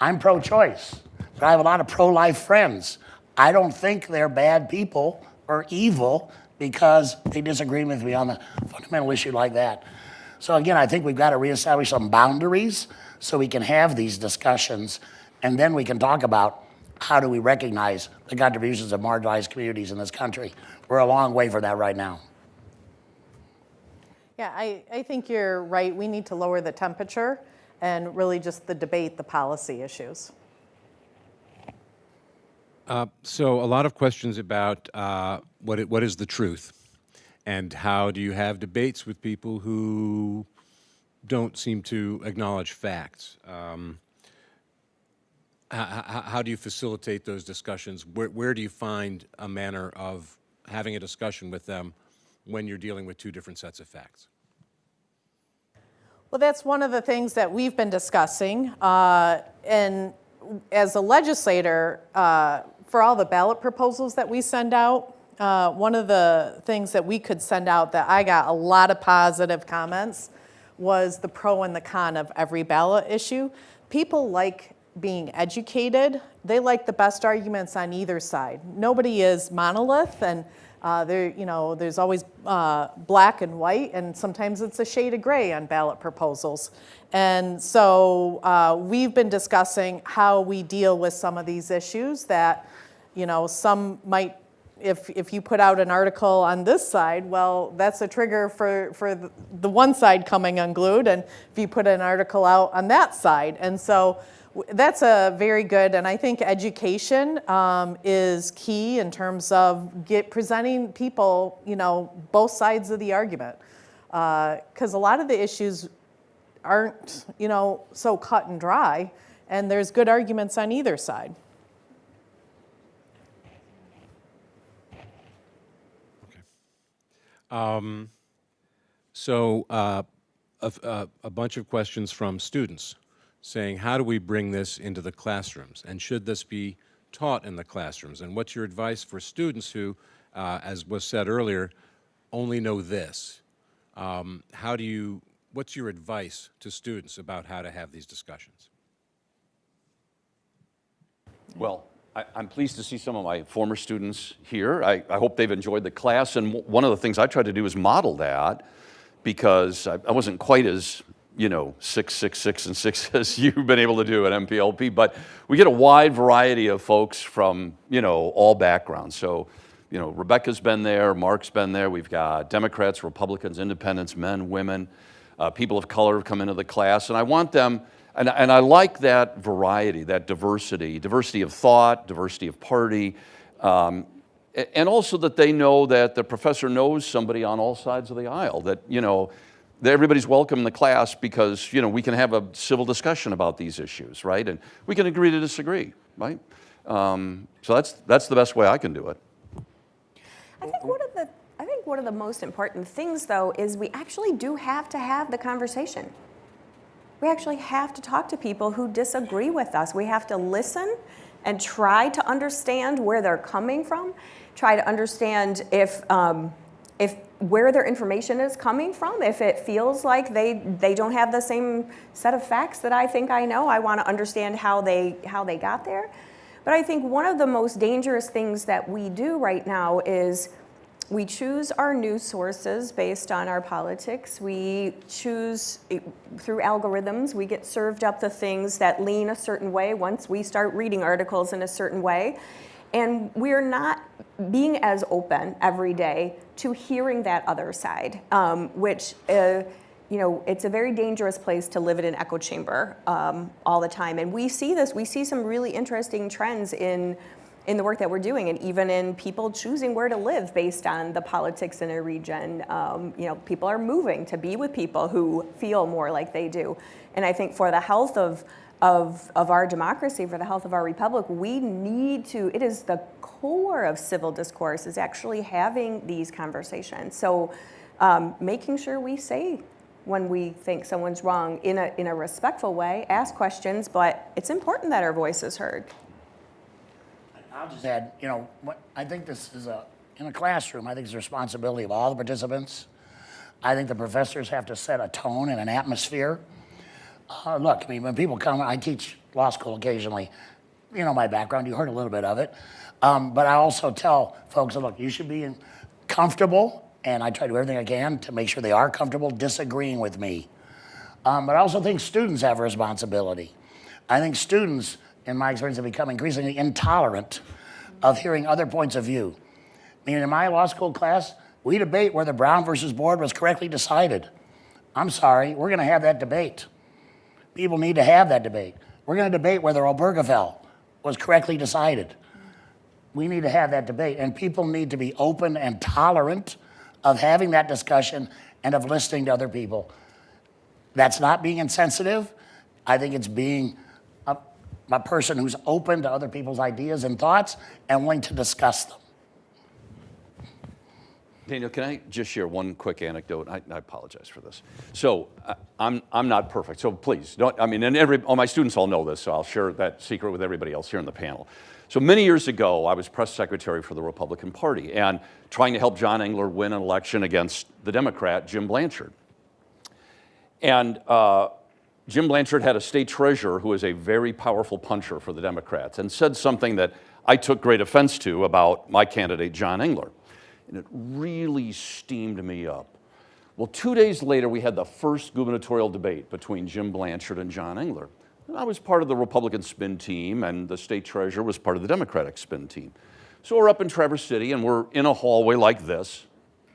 I'm pro-choice, but I have a lot of pro-life friends. I don't think they're bad people or evil because they disagree with me on a fundamental issue like that. So again, I think we've got to reestablish some boundaries so we can have these discussions, and then we can talk about how do we recognize the contributions of marginalized communities in this country. We're a long way from that right now. Yeah, I think you're right. We need to lower the temperature and really just debate the policy issues. So a lot of questions about what is the truth, and how do you have debates with people who don't seem to acknowledge facts? How do you facilitate those discussions? Where do you find a manner of having a discussion with them when you're dealing with two different sets of facts? Well, that's one of the things that we've been discussing. And as a legislator, for all the ballot proposals that we send out, one of the things that we could send out that I got a lot of positive comments was the pro and the con of every ballot issue. People like being educated. They like the best arguments on either side. Nobody is monolith, and there's always black and white, and sometimes it's a shade of gray on ballot proposals. And so we've been discussing how we deal with some of these issues that, some might, if you put out an article on this side, well, that's a trigger for the one side coming unglued, and if you put an article out on that side. And so that's a very good, and I think education is key in terms of presenting people, both sides of the argument. Because a lot of the issues aren't, so cut and dry, and there's good arguments on either side. So a bunch of questions from students saying, how do we bring this into the classrooms? And should this be taught in the classrooms? And what's your advice for students who, as was said earlier, only know this? What's your advice to students about how to have these discussions? Well, I'm pleased to see some of my former students here. I hope they've enjoyed the class, and one of the things I tried to do is model that, because I wasn't quite as 6, 6, 6, and 6 as you've been able to do at MPLP, but we get a wide variety of folks from all backgrounds. So Rebekah's been there, Mark's been there, we've got Democrats, Republicans, Independents, men, women, people of color have come into the class, and I want them, and I like that variety, that diversity of thought, diversity of party, and also that they know that the professor knows somebody on all sides of the aisle, that that everybody's welcome in the class, because we can have a civil discussion about these issues, right? And we can agree to disagree, right? So that's the best way I can do it. I think one of the most important things, though, is we actually do have to have the conversation. We actually have to talk to people who disagree with us. We have to listen and try to understand where they're coming from, try to understand if where their information is coming from, if it feels like they don't have the same set of facts that I think I know. I want to understand how they got there. But I think one of the most dangerous things that we do right now is we choose our news sources based on our politics. We choose, through algorithms, we get served up the things that lean a certain way once we start reading articles in a certain way. And we're not being as open every day to hearing that other side, which, it's a very dangerous place to live in an echo chamber all the time. And we see this, we see some really interesting trends in the work that we're doing, and even in people choosing where to live based on the politics in a region. People are moving to be with people who feel more like they do. And I think for the health of our democracy, for the health of our republic, we need to, it is the core of civil discourse, is actually having these conversations. So making sure we say when we think someone's wrong in a respectful way, ask questions, but it's important that our voice is heard. I'll just add, I think this is in a classroom, I think it's the responsibility of all the participants. I think the professors have to set a tone and an atmosphere. Look, when people come, I teach law school occasionally. you know my background, you heard a little bit of it. But I also tell folks, look, you should be comfortable, and I try to do everything I can to make sure they are comfortable disagreeing with me. But I also think students have a responsibility. I think students, in my experience, have become increasingly intolerant of hearing other points of view. I mean, in my law school class, we debate whether Brown versus Board was correctly decided. I'm sorry, we're going to have that debate. People need to have that debate. We're going to debate whether Obergefell was correctly decided. We need to have that debate, and people need to be open and tolerant of having that discussion and of listening to other people. That's not being insensitive. I think it's being a person who's open to other people's ideas and thoughts and willing to discuss them. Daniel, can I just share one quick anecdote? I apologize for this. So I'm not perfect, so please don't. I mean, and all my students all know this, so I'll share that secret with everybody else here in the panel. So many years ago, I was press secretary for the Republican Party and trying to help John Engler win an election against the Democrat, Jim Blanchard. And Jim Blanchard had a state treasurer who was a very powerful puncher for the Democrats and said something that I took great offense to about my candidate, John Engler. And it really steamed me up. Well, 2 days later, we had the first gubernatorial debate between Jim Blanchard and John Engler. And I was part of the Republican spin team, and the state treasurer was part of the Democratic spin team. So we're up in Traverse City, and we're in a hallway like this,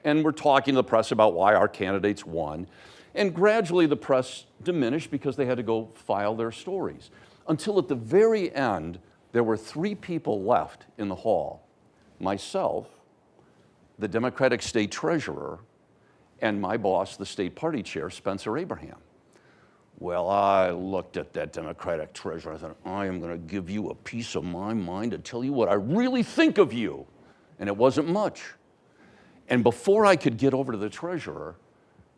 and we're talking to the press about why our candidates won. And gradually the press diminished because they had to go file their stories. Until at the very end, there were 3 people left in the hall. Myself, the Democratic state treasurer, and my boss, the state party chair, Spencer Abraham. Well, I looked at that Democratic treasurer. I thought, I am going to give you a piece of my mind to tell you what I really think of you. And it wasn't much. And before I could get over to the treasurer,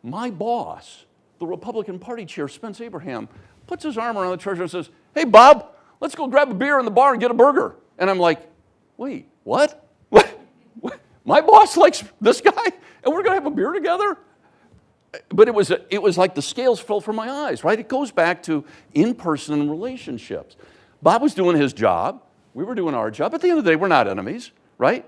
my boss, the Republican Party chair, Spence Abraham, puts his arm around the treasurer and says, hey, Bob, let's go grab a beer in the bar and get a burger. And I'm like, wait, what? My boss likes this guy, and we're going to have a beer together? But it was like the scales fell from my eyes, right? It goes back to in-person relationships. Bob was doing his job. We were doing our job. At the end of the day, we're not enemies, right?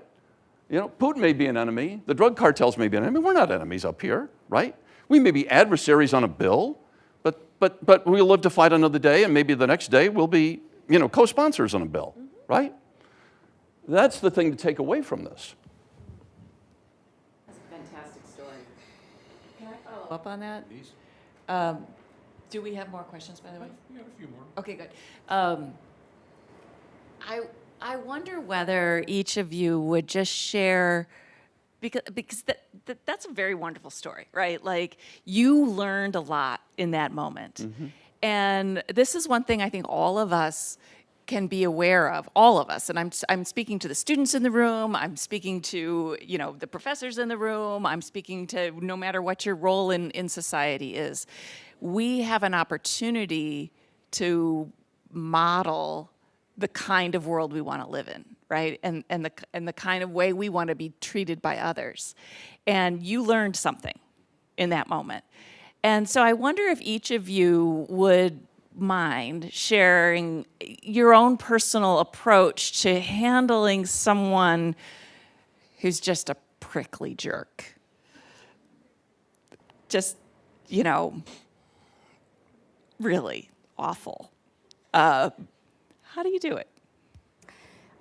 You know, Putin may be an enemy. The drug cartels may be an enemy. We're not enemies up here, right? We may be adversaries on a bill, but we'll live to fight another day, and maybe the next day we'll be, you know, co-sponsors on a bill, right? That's the thing to take away from this. That's a fantastic story. Can I follow up on that? Please. Do we have more questions, by the way? We have a few more. Okay, good. I wonder whether each of you would just share, because that's a very wonderful story, right? Like, you learned a lot in that moment. Mm-hmm. And this is one thing I think all of us can be aware of, all of us. And I'm speaking to the students in the room, I'm speaking to, you know, the professors in the room, I'm speaking to no matter what your role in society is. We have an opportunity to model the kind of world we want to live in, right? And the kind of way we want to be treated by others. And you learned something in that moment. And so I wonder if each of you would mind sharing your own personal approach to handling someone who's just a prickly jerk. Just, you know, really awful. How do you do it?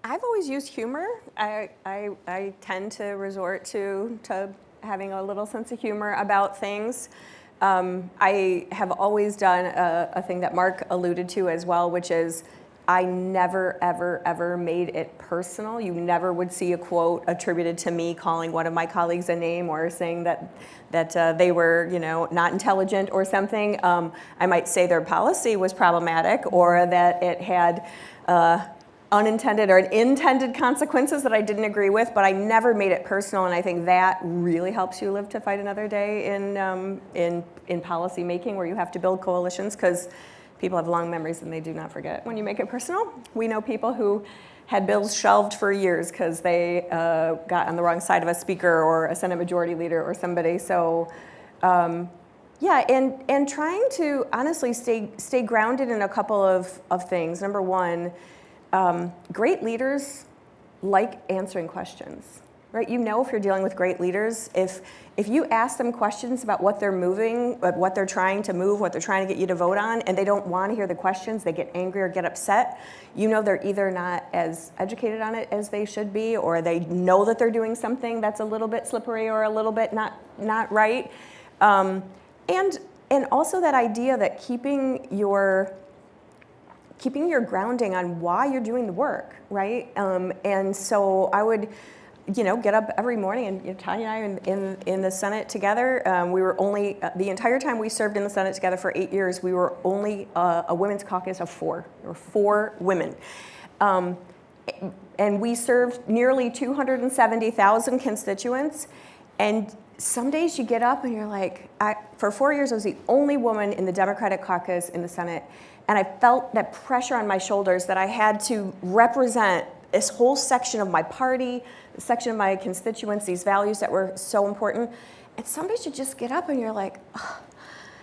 I've always used humor. I tend to resort to having a little sense of humor about things. I have always done a thing that Mark alluded to as well, which is I never, ever, ever made it personal. You never would see a quote attributed to me calling one of my colleagues a name or saying that they were, you know, not intelligent or something. I might say their policy was problematic or that it had unintended or intended consequences that I didn't agree with, but I never made it personal, and I think that really helps you live to fight another day in policy making, where you have to build coalitions, because people have long memories and they do not forget when you make it personal. We know people who had bills shelved for years because they got on the wrong side of a speaker or a Senate Majority Leader or somebody. So yeah, and trying to honestly stay grounded in a couple of things. Number one, great leaders like answering questions, right? You know, if you're dealing with great leaders, if you ask them questions about what they're moving, what they're trying to move, what they're trying to get you to vote on, and they don't want to hear the questions, they get angry or get upset, you know they're either not as educated on it as they should be, or they know that they're doing something that's a little bit slippery or a little bit not right. And also that idea that keeping your grounding on why you're doing the work, right? And so I would, get up every morning, and Tonya and I in the Senate together. We were only, the entire time we served in the Senate together for 8 years, we were only a women's caucus of 4. There were 4 women. And we served nearly 270,000 constituents. And some days you get up and you're like, for 4 years I was the only woman in the Democratic caucus in the Senate. And I felt that pressure on my shoulders that I had to represent this whole section of my party, the section of my constituents, these values that were so important. And some days you just get up and you're like, oh,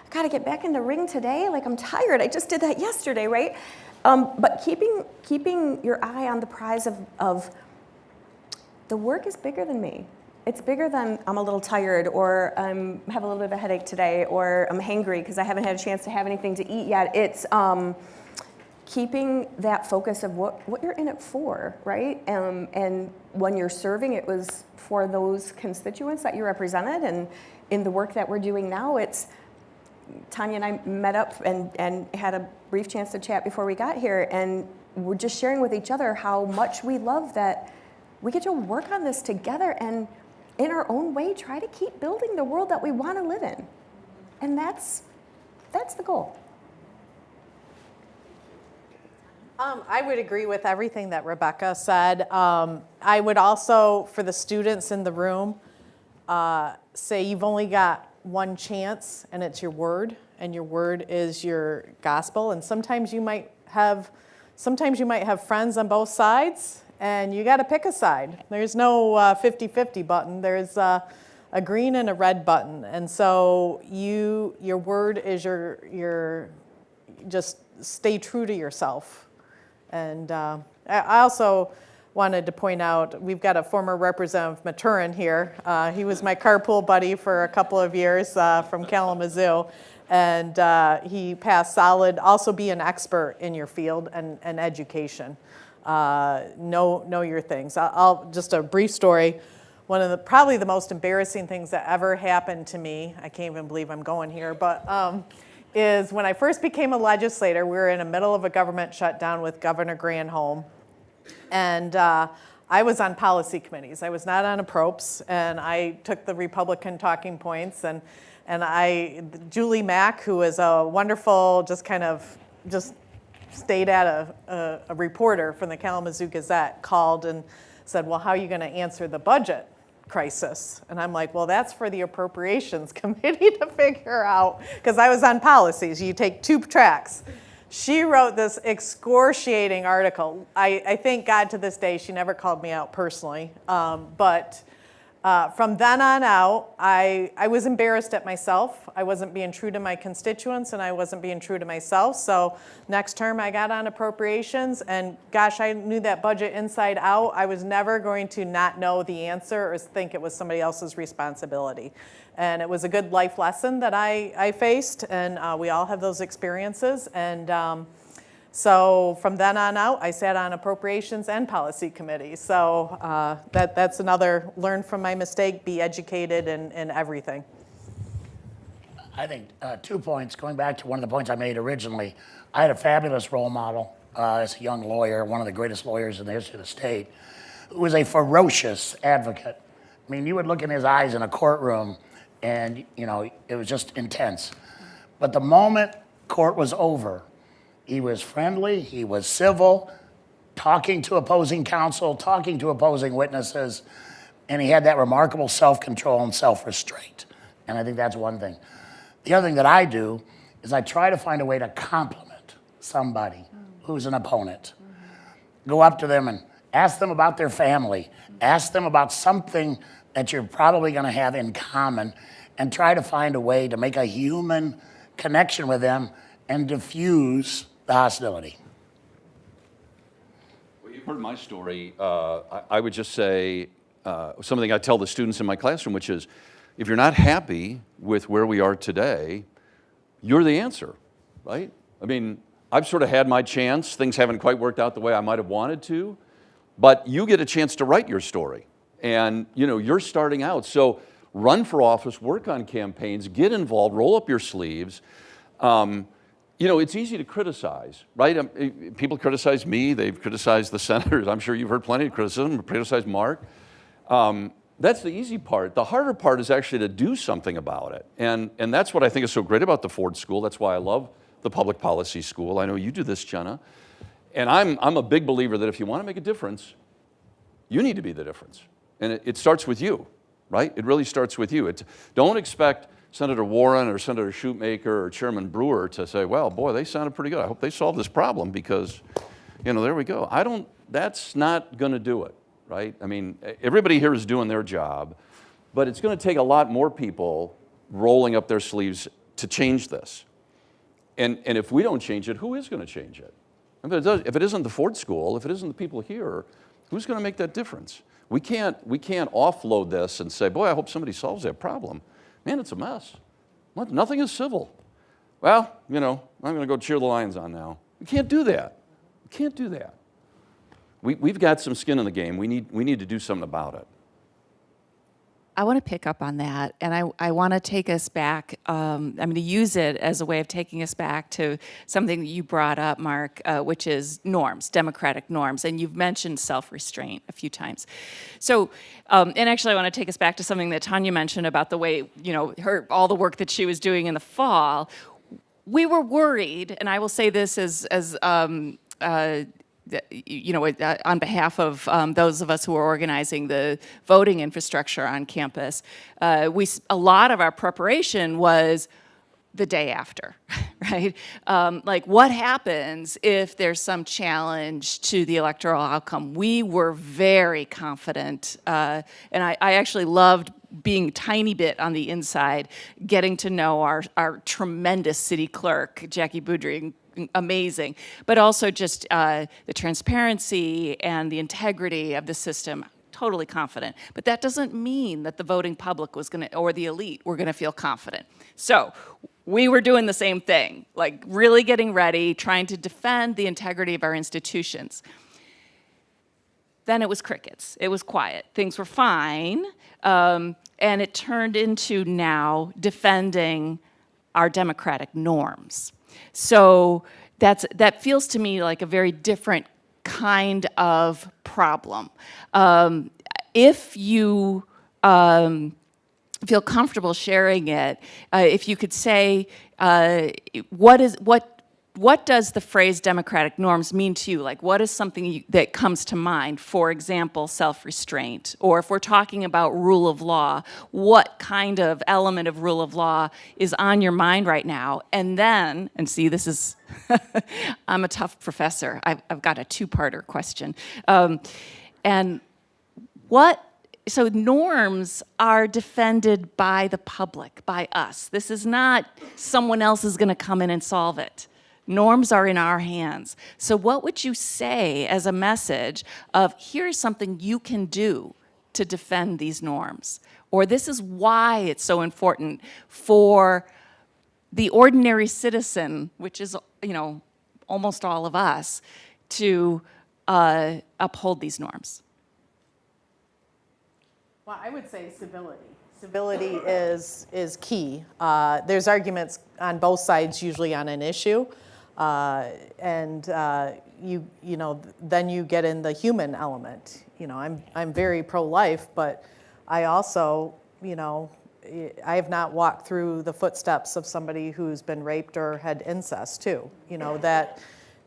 I gotta get back in the ring today. Like, I'm tired. I just did that yesterday, right? But keeping your eye on the prize of the work is bigger than me. It's bigger than I'm a little tired, or I have a little bit of a headache today, or I'm hangry because I haven't had a chance to have anything to eat yet. It's keeping that focus of what you're in it for, right? And when you're serving, it was for those constituents that you represented. And in the work that we're doing now, it's Tonya and I met up and had a brief chance to chat before we got here, and we're just sharing with each other how much we love that we get to work on this together and in our own way try to keep building the world that we want to live in. And that's the goal. I would agree with everything that Rebekah said. I would also, for the students in the room, say you've only got one chance, and it's your word, and your word is your gospel. And sometimes you might have friends on both sides, and you got to pick a side. There's no 50-50 button. There's a green and a red button. And so your word is your just stay true to yourself. And I also wanted to point out, we've got a former Representative Maturin here. He was my carpool buddy for a couple of years from Kalamazoo. And he passed solid, also be an expert in your field and education. Know your things. I'll just a brief story. One of probably the most embarrassing things that ever happened to me, I can't even believe I'm going here, but is when I first became a legislator, we were in the middle of a government shutdown with Governor Granholm. And I was on policy committees. I was not on approps, and I took the Republican talking points. And Julie Mack, who is a wonderful, just stayed at a reporter from the Kalamazoo Gazette, called and said, well, how are you going to answer the budget crisis? And I'm like, well, that's for the Appropriations Committee to figure out, because I was on policies. You take 2 tracks. She wrote this excruciating article. I thank God to this day she never called me out personally. But from then on out, I was embarrassed at myself. I wasn't being true to my constituents, and I wasn't being true to myself. So next term, I got on appropriations, and gosh, I knew that budget inside out. I was never going to not know the answer or think it was somebody else's responsibility. And it was a good life lesson that I faced, and we all have those experiences. And so from then on out, I sat on appropriations and policy committees. So that's another learn from my mistake, be educated in everything. I think 2 points, going back to one of the points I made originally. I had a fabulous role model as a young lawyer, one of the greatest lawyers in the history of the state, who was a ferocious advocate. I mean, you would look in his eyes in a courtroom, and it was just intense. But the moment court was over, he was friendly, he was civil, talking to opposing counsel, talking to opposing witnesses, and he had that remarkable self-control and self-restraint. And I think that's one thing. The other thing that I do is I try to find a way to compliment somebody who's an opponent. Go up to them and ask them about their family, ask them about something that you're probably going to have in common, and try to find a way to make a human connection with them and diffuse the hostility. heard my story, I would just say something I tell the students in my classroom, which is, if you're not happy with where we are today, you're the answer, right? I mean, I've sort of had my chance. Things haven't quite worked out the way I might have wanted to, but you get a chance to write your story. And, you're starting out. So run for office, work on campaigns, get involved, roll up your sleeves. It's easy to criticize, right? People criticize me. They've criticized the senators. I'm sure you've heard plenty of criticism. Criticize Mark. That's the easy part. The harder part is actually to do something about it. And that's what I think is so great about the Ford School. That's why I love the Public Policy School. I know you do this, Jenna. And I'm a big believer that if you want to make a difference, you need to be the difference. And it starts with you, right? It really starts with you. Don't expect Senator Warren or Senator Schuitmaker or Chairman Brewer to say, well, boy, they sounded pretty good. I hope they solve this problem because, there we go. That's not going to do it, right? I mean, everybody here is doing their job, but it's going to take a lot more people rolling up their sleeves to change this. And if we don't change it, who is going to change it? If it isn't the Ford School, if it isn't the people here, who's going to make that difference? We can't offload this and say, boy, I hope somebody solves that problem. Man, it's a mess. Nothing is civil. Well, I'm going to go cheer the Lions on now. We can't do that. We can't do that. We've got some skin in the game. We need to do something about it. I want to pick up on that, and I want to take us back. I'm going to use it as a way of taking us back to something that you brought up, Mark, which is norms, democratic norms, and you've mentioned self-restraint a few times. So, and actually, I want to take us back to something that Tonya mentioned about the way, all the work that she was doing in the fall. We were worried, and I will say this on behalf of those of us who are organizing the voting infrastructure on campus, a lot of our preparation was the day after, right? Like, what happens if there's some challenge to the electoral outcome? We were very confident, and I actually loved being a tiny bit on the inside, getting to know our tremendous city clerk, Jackie Boudry, amazing, but also just the transparency and the integrity of the system, totally confident. But that doesn't mean that the voting public was going to, or the elite, were going to feel confident. So we were doing the same thing, like really getting ready, trying to defend the integrity of our institutions. Then it was crickets. It was quiet. Things were fine, and it turned into now defending our democratic norms. So that feels to me like a very different kind of problem. If you feel comfortable sharing it, if you could say, what does the phrase democratic norms mean to you? Like, what is something that comes to mind? For example, self-restraint. Or if we're talking about rule of law, what kind of element of rule of law is on your mind right now? And then, and see, this is, I'm a tough professor. I've got a two-parter question. So norms are defended by the public, by us. This is not someone else is going to come in and solve it. Norms are in our hands. So what would you say as a message of, here's something you can do to defend these norms? Or this is why it's so important for the ordinary citizen, which is, almost all of us, to uphold these norms? Well, I would say civility. Civility is key. There's arguments on both sides, usually on an issue. Then you get in the human element. I'm very pro-life, but I also, I have not walked through the footsteps of somebody who's been raped or had incest too.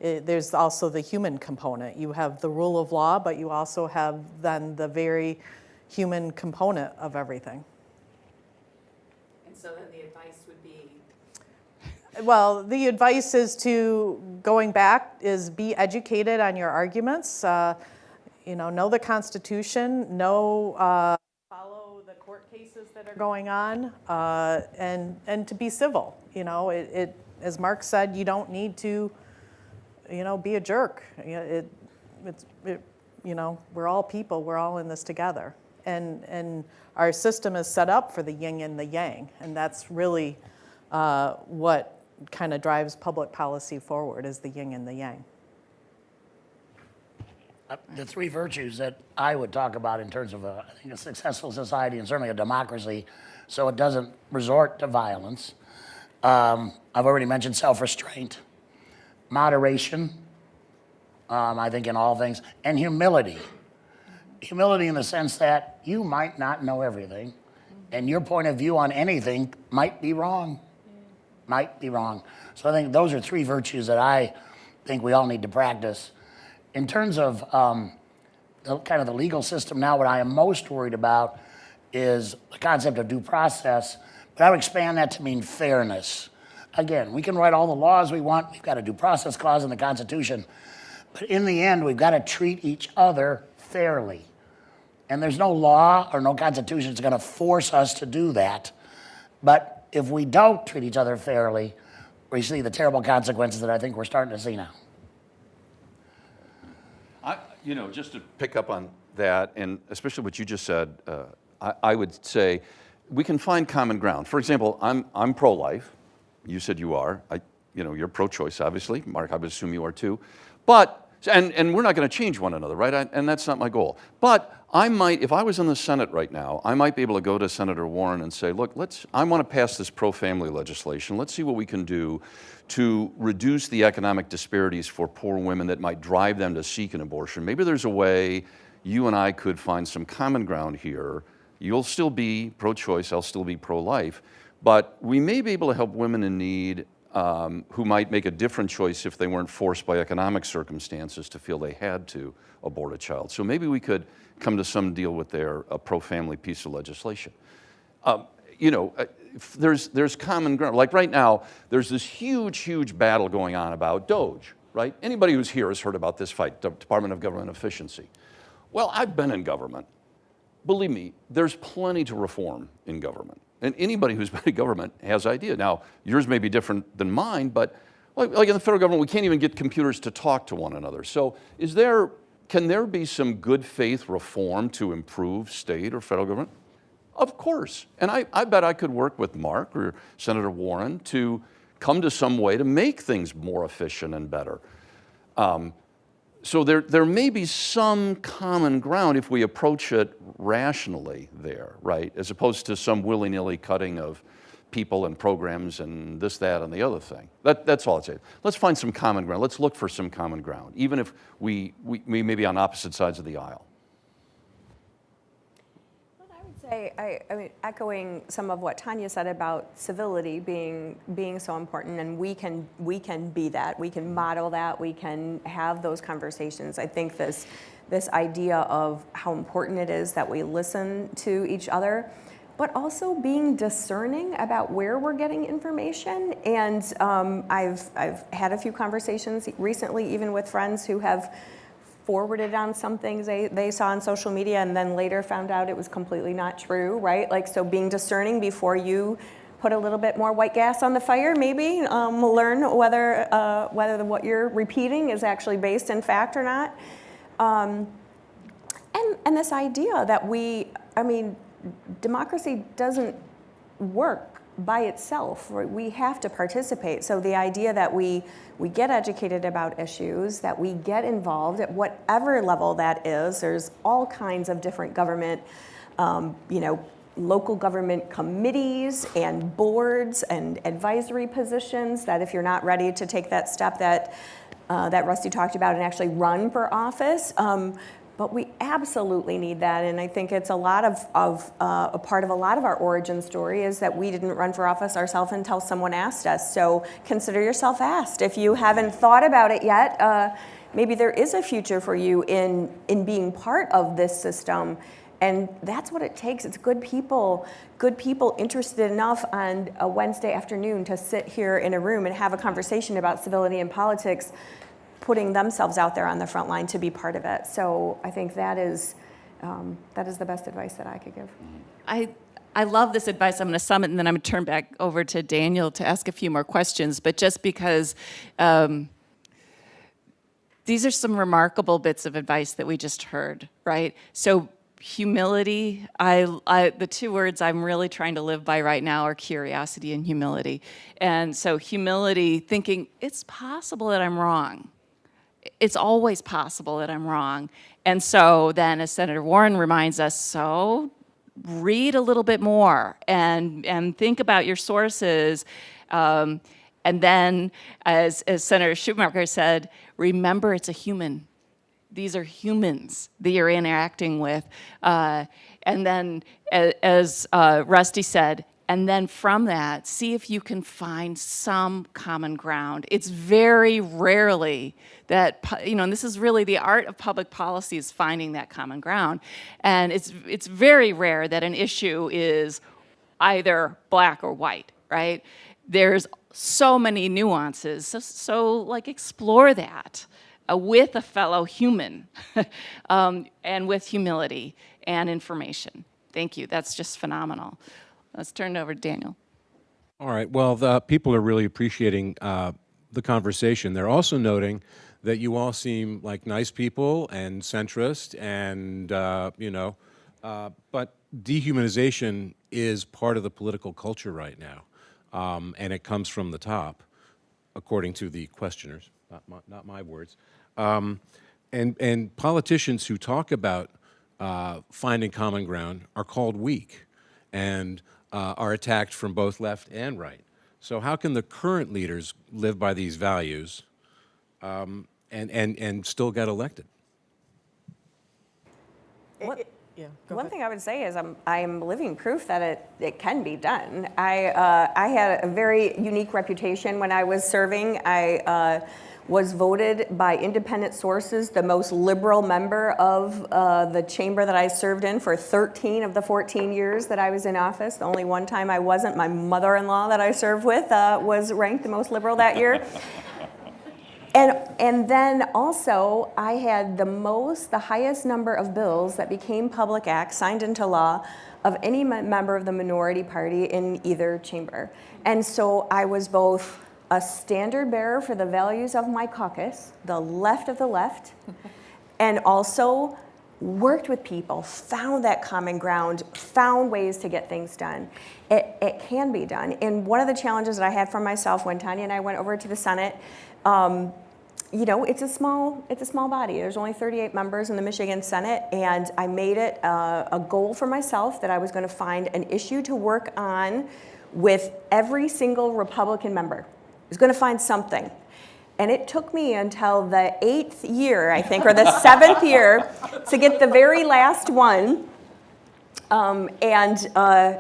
There's also the human component. You have the rule of law, but you also have then the very human component of everything. And so then the advice would be? Well, the advice is going back, be educated on your arguments. Know the Constitution, follow the court cases that are going on, and to be civil. As Mark said, you don't need to, be a jerk. we're all people, we're all in this together. And our system is set up for the yin and the yang, and that's really what kind of drives public policy forward, is the yin and the yang. The three virtues that I would talk about in terms of I think a successful society and certainly a democracy, so it doesn't resort to violence. I've already mentioned self-restraint, moderation, I think in all things, and humility. Humility in the sense that you might not know everything, and your point of view on anything might be wrong. Might be wrong. So I think those are three virtues that I think we all need to practice. In terms of kind of the legal system now, what I am most worried about is the concept of due process, but I would expand that to mean fairness. Again, we can write all the laws we want. We've got a due process clause in the Constitution, but in the end, we've got to treat each other fairly. And there's no law or no Constitution that's going to force us to do that. But if we don't treat each other fairly, we see the terrible consequences that I think we're starting to see now. Just to pick up on that, and especially what you just said, I would say we can find common ground. For example, I'm pro-life. You said you are. You're pro-choice, obviously. Mark, I would assume you are too. But and we're not going to change one another, right? And that's not my goal. But I might, if I was in the Senate right now, I might be able to go to Senator Warren and say, look, I want to pass this pro-family legislation. Let's see what we can do to reduce the economic disparities for poor women that might drive them to seek an abortion. Maybe there's a way you and I could find some common ground here. You'll still be pro-choice, I'll still be pro-life, but we may be able to help women in need who might make a different choice if they weren't forced by economic circumstances to feel they had to abort a child. So maybe we could come to some deal with their pro-family piece of legislation. There's common ground. Like right now, there's this huge battle going on about DOGE, right? Anybody who's here has heard about this fight, Department of Government Efficiency. Well, I've been in government. Believe me, there's plenty to reform in government. And anybody who's been in government has ideas. Now, yours may be different than mine, but like in the federal government, we can't even get computers to talk to one another. So can there be some good faith reform to improve state or federal government? Of course. And I bet I could work with Mark or Senator Warren to come to some way to make things more efficient and better. So there may be some common ground if we approach it rationally there, right? As opposed to some willy-nilly cutting of people and programs and this, that, and the other thing. That's all I'd say. Let's find some common ground. Let's look for some common ground, even if we may be on opposite sides of the aisle. I mean, echoing some of what Tonya said about civility being so important, and we can be that, we can model that, we can have those conversations. I think this idea of how important it is that we listen to each other, but also being discerning about where we're getting information. And I've had a few conversations recently, even with friends who have forwarded on some things they saw on social media and then later found out it was completely not true, right? Like, so being discerning before you put a little bit more white gas on the fire, maybe learn whether what you're repeating is actually based in fact or not. And this idea that democracy doesn't work by itself. We have to participate. So the idea that we get educated about issues, that we get involved at whatever level that is. There's all kinds of different government, local government committees and boards and advisory positions that if you're not ready to take that step that Rusty talked about and actually run for office, but we absolutely need that, and I think it's a lot of a part of a lot of our origin story is that we didn't run for office ourselves until someone asked us. So consider yourself asked. If you haven't thought about it yet, maybe there is a future for you in being part of this system, and that's what it takes. It's good people interested enough on a Wednesday afternoon to sit here in a room and have a conversation about civility and politics, putting themselves out there on the front line to be part of it. So I think that is the best advice that I could give. I love this advice. I'm going to sum it, and then I'm going to turn back over to Daniel to ask a few more questions. But just because the these are some remarkable bits of advice that we just heard, right? So humility, the two words I'm really trying to live by right now are curiosity and humility. And so humility, thinking it's possible that I'm wrong. It's always possible that I'm wrong. And so then, as Senator Warren reminds us, so read a little bit more and think about your sources. And then, as Senator Schuitmaker said, remember it's a human. These are humans that you're interacting with. And then, as Rusty said, and then from that, see if you can find some common ground. It's very rarely that, and this is really the art of public policy, is finding that common ground. And it's very rare that an issue is either black or white, right? There's so many nuances, so like explore that with a fellow human and with humility and information. Thank you, that's just phenomenal. Let's turn it over to Daniel. All right. Well, the people are really appreciating the conversation. They're also noting that you all seem like nice people and centrist, and but dehumanization is part of the political culture right now, and it comes from the top, according to the questioners, not my words. And politicians who talk about finding common ground are called weak, and are attacked from both left and right. So how can the current leaders live by these values and still get elected? One thing I would say is I'm living proof that it can be done. I had a very unique reputation when I was serving. I was voted by independent sources the most liberal member of the chamber that I served in for 13 of the 14 years that I was in office. The only one time I wasn't, my mother-in-law that I served with was ranked the most liberal that year. And then also, I had the highest number of bills that became public acts, signed into law, of any member of the minority party in either chamber. And so I was both a standard bearer for the values of my caucus, the left of the left, and also worked with people, found that common ground, found ways to get things done. It can be done. And one of the challenges that I had for myself when Tonya and I went over to the Senate, it's a small body. There's only 38 members in the Michigan Senate, and I made it a goal for myself that I was going to find an issue to work on with every single Republican member. I was going to find something. And it took me until the 8th year, I think, or the 7th year, to get the very last one. And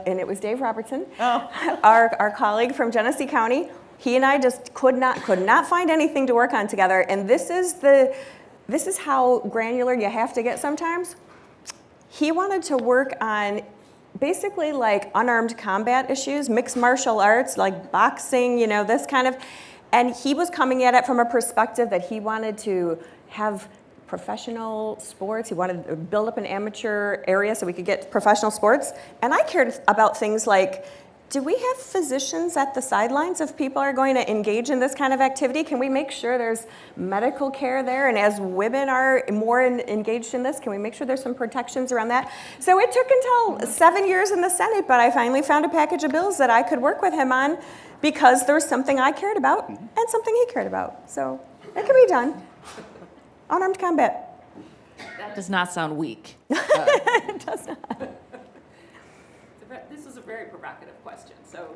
it was Dave Robertson, our colleague from Genesee County. He and I just could not find anything to work on together. And this is how granular you have to get sometimes. He wanted to work on basically like unarmed combat issues, mixed martial arts, like boxing, this kind of. And he was coming at it from a perspective that he wanted to have professional sports. He wanted to build up an amateur area so we could get professional sports. And I cared about things like, do we have physicians at the sidelines if people are going to engage in this kind of activity? Can we make sure there's medical care there? And as women are more engaged in this, can we make sure there's some protections around that? So it took until 7 years in the Senate, but I finally found a package of bills that I could work with him on because there was something I cared about and something he cared about. So it can be done. Unarmed combat. That does not sound weak. It does not. This is a very provocative question, so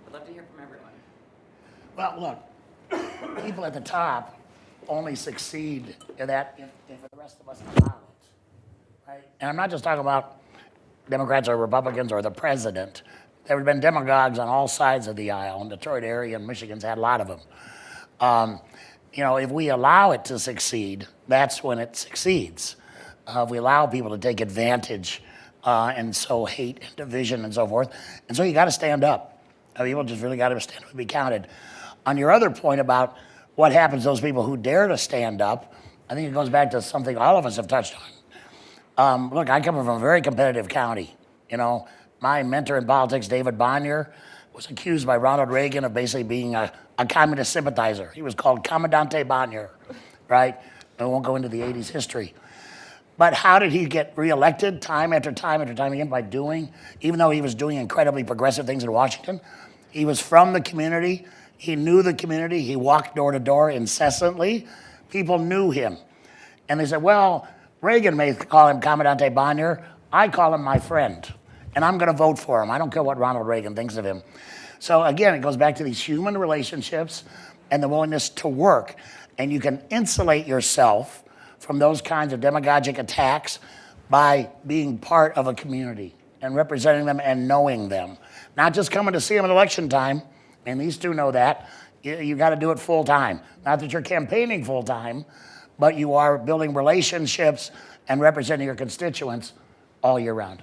I'd love to hear from everyone. Well, look, people at the top only succeed in that if the rest of us allow it, right? And I'm not just talking about Democrats or Republicans or the president. There have been demagogues on all sides of the aisle. In the Detroit area and Michigan's had a lot of them. If we allow it to succeed, that's when it succeeds. If we allow people to take advantage and sow hate and division and so forth. And so you got to stand up. People just really got to stand up and be counted. On your other point about what happens to those people who dare to stand up, I think it goes back to something all of us have touched on. Look, I come from a very competitive county. My mentor in politics, David Bonnier, was accused by Ronald Reagan of basically being a communist sympathizer. He was called Commandante Bonnier, right? I won't go into the 80s history. But how did he get reelected time after time after time again? By doing, even though he was doing incredibly progressive things in Washington, he was from the community. He knew the community. He walked door to door incessantly. People knew him. And they said, well, Reagan may call him Commandante Bonnier. I call him my friend. And I'm going to vote for him. I don't care what Ronald Reagan thinks of him. So again, it goes back to these human relationships and the willingness to work. And you can insulate yourself from those kinds of demagogic attacks by being part of a community and representing them and knowing them. Not just coming to see them at election time, and these two know that. You got to do it full time. Not that you're campaigning full time, but you are building relationships and representing your constituents all year round.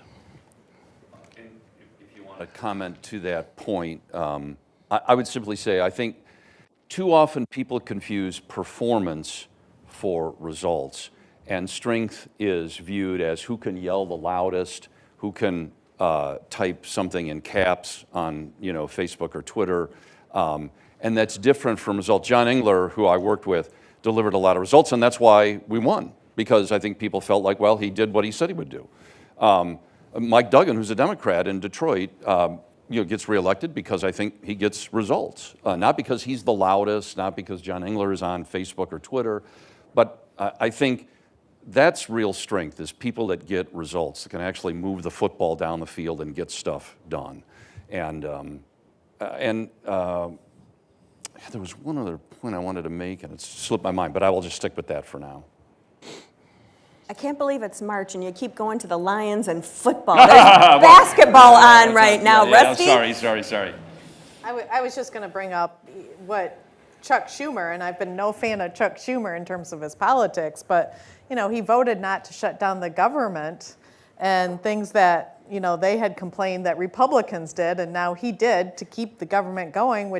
If you want to comment to that point, I would simply say I think too often people confuse performance for results, and strength is viewed as who can yell the loudest, who can type something in caps on Facebook or Twitter, and that's different from results. John Engler, who I worked with, delivered a lot of results, and that's why we won, because I think people felt like, well, he did what he said he would do. Mike Duggan, who's a Democrat in Detroit, gets reelected because I think he gets results, not because he's the loudest, not because John Engler is on Facebook or Twitter, but I think that's real strength, is people that get results, that can actually move the football down the field and get stuff done. And there was one other point I wanted to make, and it's slipped my mind, but I will just stick with that for now. I can't believe it's March and you keep going to the Lions and football. There's basketball on right now, Rusty. Sorry. I was just going to bring up what Chuck Schumer, and I've been no fan of Chuck Schumer in terms of his politics, but he voted not to shut down the government and things that they had complained that Republicans did, and now he did to keep the government going,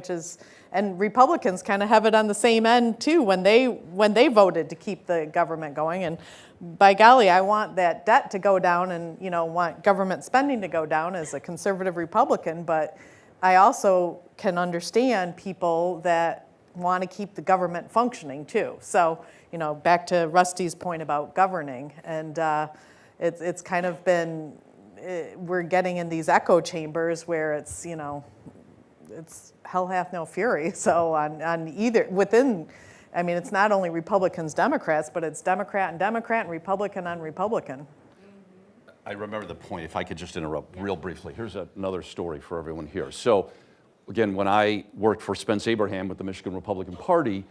and Republicans kind of have it on the same end too when they voted to keep the government going. And by golly, I want that debt to go down and want government spending to go down as a conservative Republican, but I also can understand people that want to keep the government functioning too. So, back to Rusty's point about governing, and it's kind of been, we're getting in these echo chambers where it's, it's hell hath no fury. So on either, within, it's not only Republicans, Democrats, but it's Democrat and Republican on Republican. I remember the point, if I could just interrupt real briefly. Here's another story for everyone here. So, again, when I worked for Spence Abraham with the Michigan Republican Party,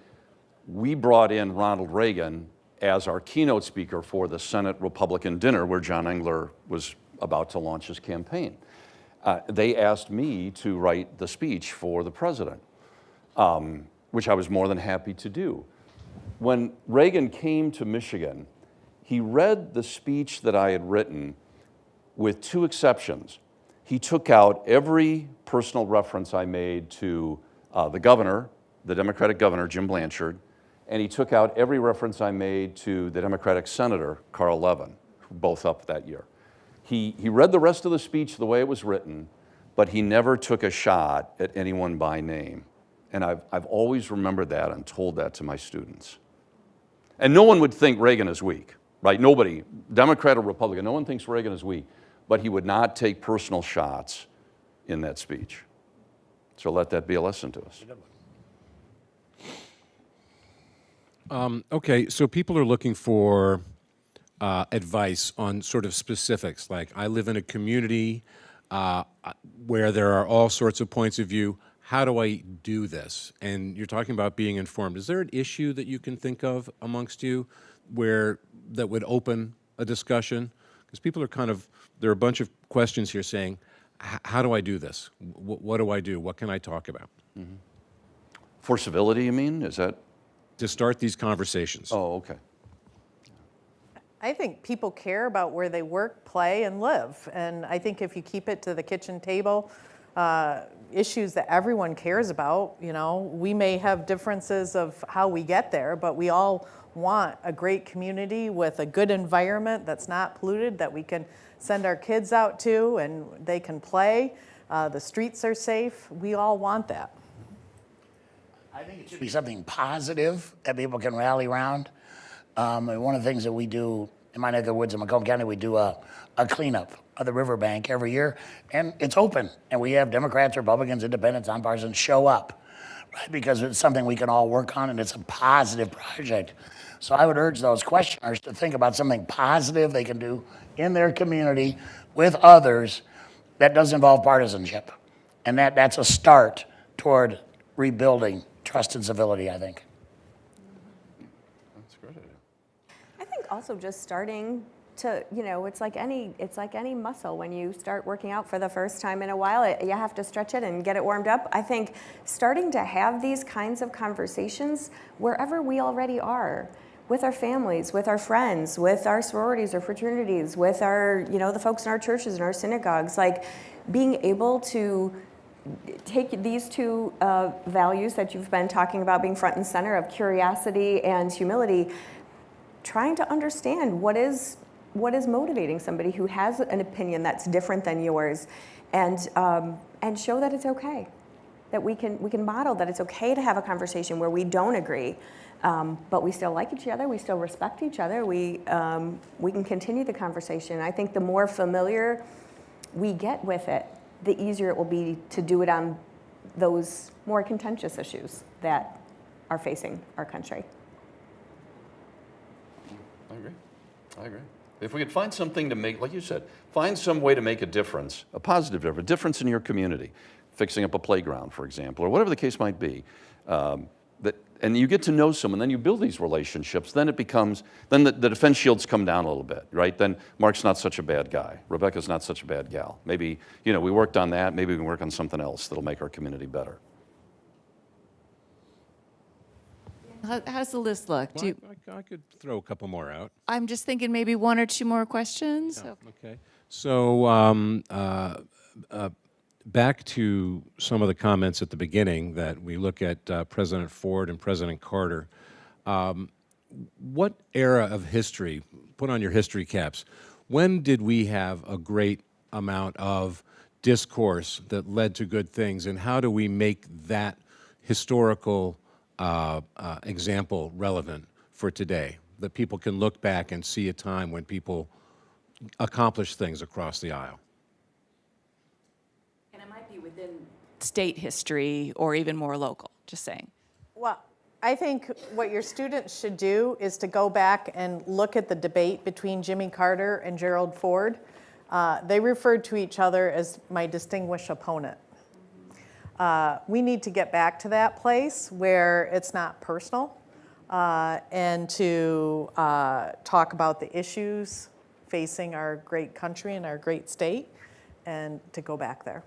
we brought in Ronald Reagan as our keynote speaker for the Senate Republican dinner where John Engler was about to launch his campaign. They asked me to write the speech for the president, which I was more than happy to do. When Reagan came to Michigan, he read the speech that I had written with two exceptions. He took out every personal reference I made to the governor, the Democratic governor, Jim Blanchard, and he took out every reference I made to the Democratic senator, Carl Levin, who were both up that year. He read the rest of the speech the way it was written, but he never took a shot at anyone by name. And I've always remembered that and told that to my students. And no one would think Reagan is weak, right? Nobody, Democrat or Republican, no one thinks Reagan is weak, but he would not take personal shots in that speech. So let that be a lesson to us. Okay, so people are looking for advice on sort of specifics, like I live in a community where there are all sorts of points of view. How do I do this? And you're talking about being informed. Is there an issue that you can think of amongst you where that would open a discussion? Because people are there are a bunch of questions here saying, how do I do this? What do I do? What can I talk about? Mm-hmm. For civility, you mean? Is that? To start these conversations. Oh, okay. I think people care about where they work, play, and live. And I think if you keep it to the kitchen table, issues that everyone cares about, we may have differences of how we get there, but we all want a great community with a good environment that's not polluted, that we can send our kids out to and they can play. The streets are safe. We all want that. I think it should be something positive that people can rally around. And one of the things that we do in my neck of the woods in Macomb County, we do a cleanup of the riverbank every year, and it's open. And we have Democrats, Republicans, Independents, nonpartisan show up, right? Because it's something we can all work on, and it's a positive project. So I would urge those questioners to think about something positive they can do in their community with others that doesn't involve partisanship. And that's a start toward rebuilding trust and civility, I think. That's a great idea. I think also just starting to, it's like any muscle. When you start working out for the first time in a while, you have to stretch it and get it warmed up. I think starting to have these kinds of conversations wherever we already are, with our families, with our friends, with our sororities or fraternities, with our, the folks in our churches and our synagogues, like being able to take these two values that you've been talking about being front and center of curiosity and humility, trying to understand what is motivating somebody who has an opinion that's different than yours, and show that it's okay, that we can model that it's okay to have a conversation where we don't agree, but we still like each other, we still respect each other, we can continue the conversation. I think the more familiar we get with it, the easier it will be to do it on those more contentious issues that are facing our country. I agree. If we could find something to make, like you said, find some way to make a difference, a positive difference, a difference in your community, fixing up a playground, for example, or whatever the case might be, and you get to know someone, then you build these relationships, then it becomes, then the defense shields come down a little bit, right? Then Mark's not such a bad guy. Rebekah's not such a bad gal. Maybe, we worked on that. Maybe we can work on something else that'll make our community better. How's the list look? Well, I could throw a couple more out. I'm just thinking maybe one or two more questions. Yeah, okay. So back to some of the comments at the beginning that we look at President Ford and President Carter. What era of history, put on your history caps, when did we have a great amount of discourse that led to good things, and how do we make that historical example relevant for today, that people can look back and see a time when people accomplished things across the aisle? And it might be within state history or even more local, just saying. Well, I think what your students should do is to go back and look at the debate between Jimmy Carter and Gerald Ford. They referred to each other as my distinguished opponent. We need to get back to that place where it's not personal, and to talk about the issues facing our great country and our great state, and to go back there.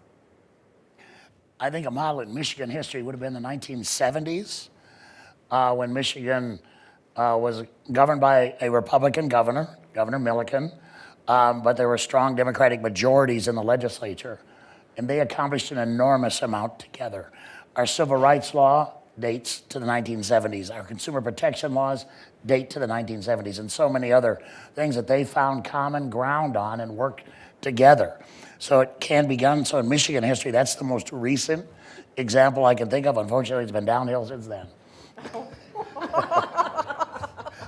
I think a model in Michigan history would have been the 1970s, when Michigan was governed by a Republican governor, Governor Milliken, but there were strong Democratic majorities in the legislature, and they accomplished an enormous amount together. Our civil rights law dates to the 1970s. Our consumer protection laws date to the 1970s, and so many other things that they found common ground on and worked together. So it can be done. So in Michigan history, that's the most recent example I can think of. Unfortunately, it's been downhill since then.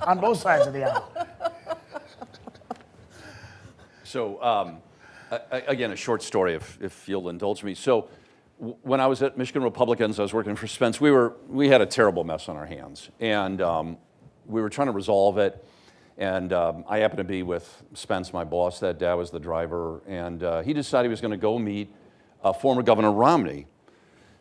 On both sides of the aisle. So, again, a short story, if you'll indulge me. So, when I was at Michigan Republicans, I was working for Spence. We had a terrible mess on our hands, and we were trying to resolve it. And I happened to be with Spence, my boss that day. I was the driver, and he decided he was going to go meet former Governor Romney,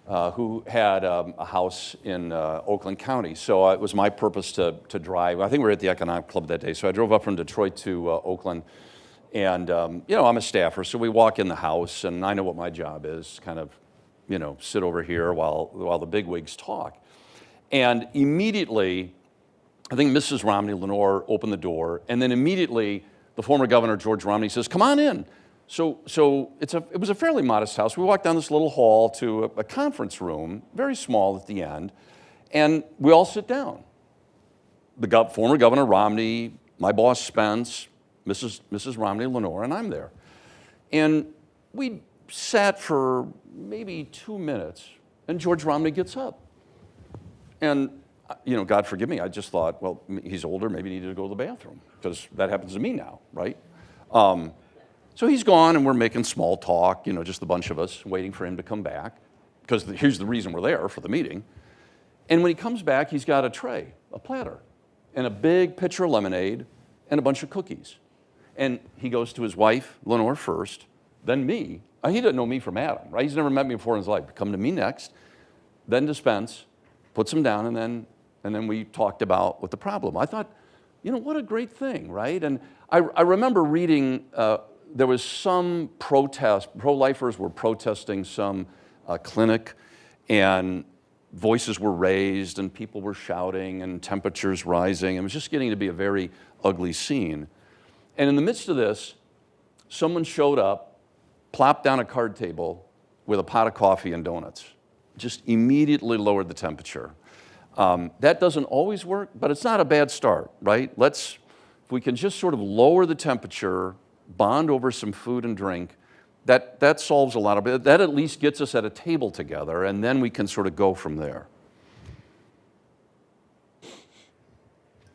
who had a house in Oakland County. So it was my purpose to drive. I think we were at the Economic Club that day, so I drove up from Detroit to Oakland. And, I'm a staffer, so we walk in the house, and I know what my job is, kind of, sit over here while the bigwigs talk. And immediately, I think Mrs. Romney, Lenore, opened the door, and then immediately the former governor, George Romney, says, "Come on in." So it was a fairly modest house. We walked down this little hall to a conference room, very small at the end, and we all sit down. The former Governor Romney, my boss Spence, Mrs. Romney, Lenore, and I'm there. And we sat for maybe 2 minutes, and George Romney gets up. And God forgive me, I just thought, well, he's older, maybe he needed to go to the bathroom, because that happens to me now, right? So he's gone, and we're making small talk, just a bunch of us waiting for him to come back, because here's the reason we're there, for the meeting. And when he comes back, he's got a tray, a platter, and a big pitcher of lemonade, and a bunch of cookies. And he goes to his wife, Lenore, first, then me. He doesn't know me from Adam, right? He's never met me before in his life. Come to me next, then dispense, puts them down, and then we talked about what the problem. I thought, what a great thing, right? And I remember reading, there was some protest, pro-lifers were protesting some clinic, and voices were raised, and people were shouting, and temperatures rising. It was just getting to be a very ugly scene. And in the midst of this, someone showed up, plopped down a card table with a pot of coffee and donuts. Just immediately lowered the temperature. That doesn't always work, but it's not a bad start, right? If we can just sort of lower the temperature, bond over some food and drink, that solves a lot of it. That at least gets us at a table together, and then we can sort of go from there.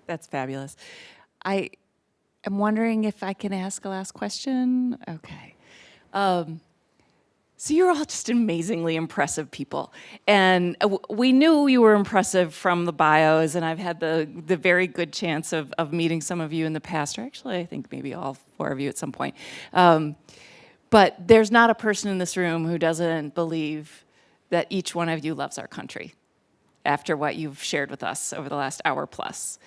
That's fabulous. I am wondering if I can ask a last question. Okay. So you're all just amazingly impressive people. And we knew you were impressive from the bios, and I've had the very good chance of meeting some of you in the past, or actually I think maybe all 4 of you at some point. But there's not a person in this room who doesn't believe that each one of you loves our country after what you've shared with us over the last hour plus.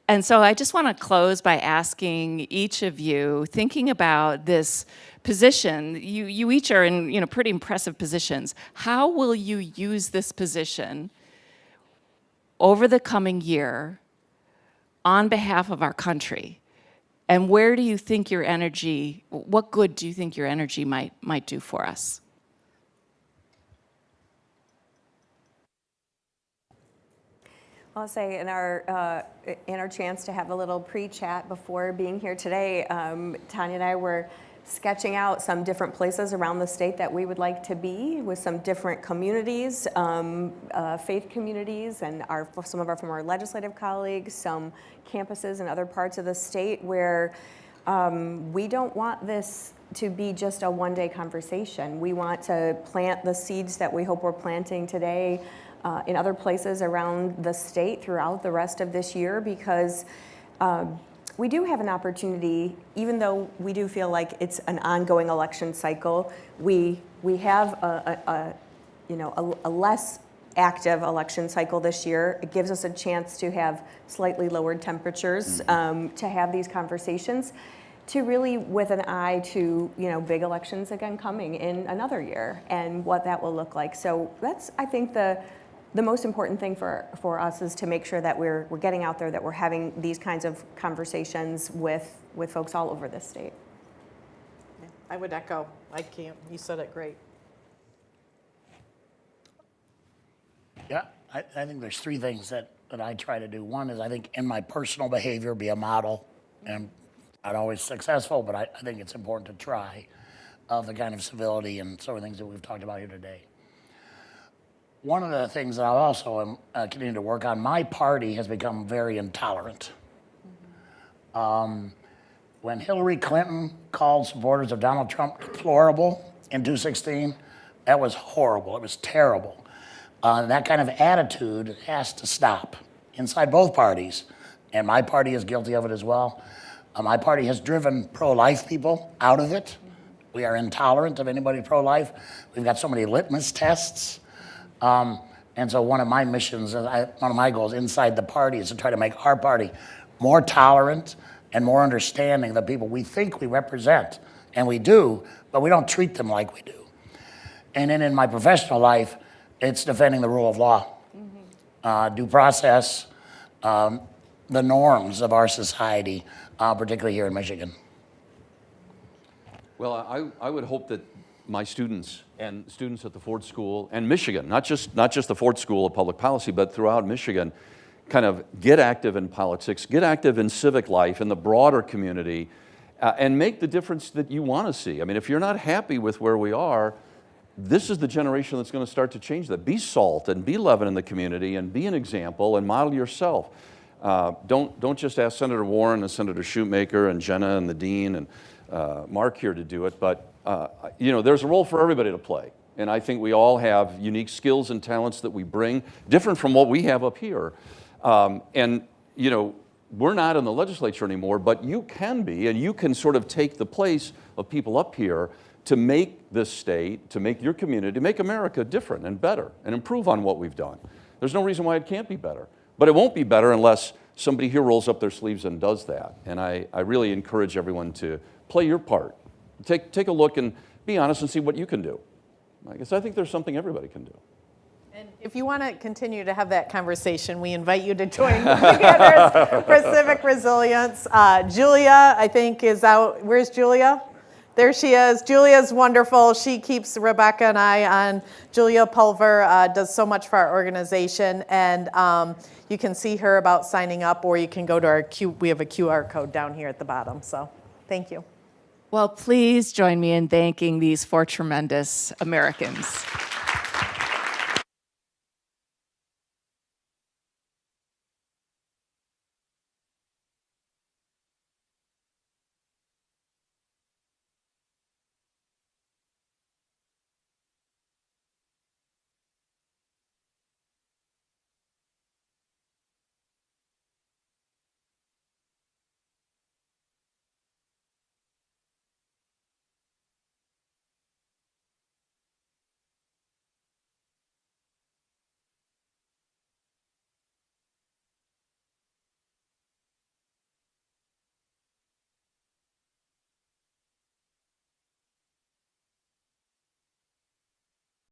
And so I just want to close by asking each of you, thinking about this position, you each are in pretty impressive positions. How will you use this position over the coming year on behalf of our country? And where do you think your energy, what good do you think your energy might do for us? I'll say in our chance to have a little pre-chat before being here today, Tonya and I were sketching out some different places around the state that we would like to be with some different communities, faith communities, and some of our former legislative colleagues, some campuses in other parts of the state where we don't want this to be just a one-day conversation. We want to plant the seeds that we hope we're planting today in other places around the state throughout the rest of this year, because we do have an opportunity, even though we do feel like it's an ongoing election cycle, we have a less active election cycle this year. It gives us a chance to have slightly lowered temperatures, to have these conversations, to really with an eye to big elections again coming in another year and what that will look like. So that's, I think, the most important thing for us is to make sure that we're getting out there, that we're having these kinds of conversations with folks all over this state. Yeah, I would echo. You said it great. Yeah, I think there's 3 things that I try to do. One is I think in my personal behavior, be a model, and not always successful, but I think it's important to try of the kind of civility and sort of things that we've talked about here today. One of the things that I also am continuing to work on, my party has become very intolerant. When Hillary Clinton called supporters of Donald Trump deplorable in 2016, that was horrible. It was terrible. That kind of attitude has to stop inside both parties, and my party is guilty of it as well. My party has driven pro-life people out of it. We are intolerant of anybody pro-life. We've got so many litmus tests. And so one of my missions, one of my goals inside the party is to try to make our party more tolerant and more understanding of the people we think we represent. And we do, but we don't treat them like we do. And then in my professional life, it's defending the rule of law, due process, the norms of our society, particularly here in Michigan. Well, I would hope that my students and students at the Ford School and Michigan, not just the Ford School of Public Policy, but throughout Michigan, kind of get active in politics, get active in civic life in the broader community, and make the difference that you want to see. I mean, if you're not happy with where we are, this is the generation that's going to start to change that. Be salt and be leaven in the community and be an example and model yourself. Don't just ask Senator Warren and Senator Schuitmaker and Jenna and the dean and Mark here to do it, but there's a role for everybody to play. And I think we all have unique skills and talents that we bring, different from what we have up here. We're not in the legislature anymore, but you can be, and you can sort of take the place of people up here to make this state, to make your community, to make America different and better and improve on what we've done. There's no reason why it can't be better. But it won't be better unless somebody here rolls up their sleeves and does that. And I really encourage everyone to play your part. Take a look and be honest and see what you can do. I guess I think there's something everybody can do. And if you want to continue to have that conversation, we invite you to join Michiganders for Civic Resilience. Julia, I think, is out. Where's Julia? There she is. Julia's wonderful. She keeps Rebekah and I on. Julia Pulver does so much for our organization, and you can see her about signing up, or you can go to we have a QR code down here at the bottom. So thank you. Well, please join me in thanking these 4 tremendous Americans.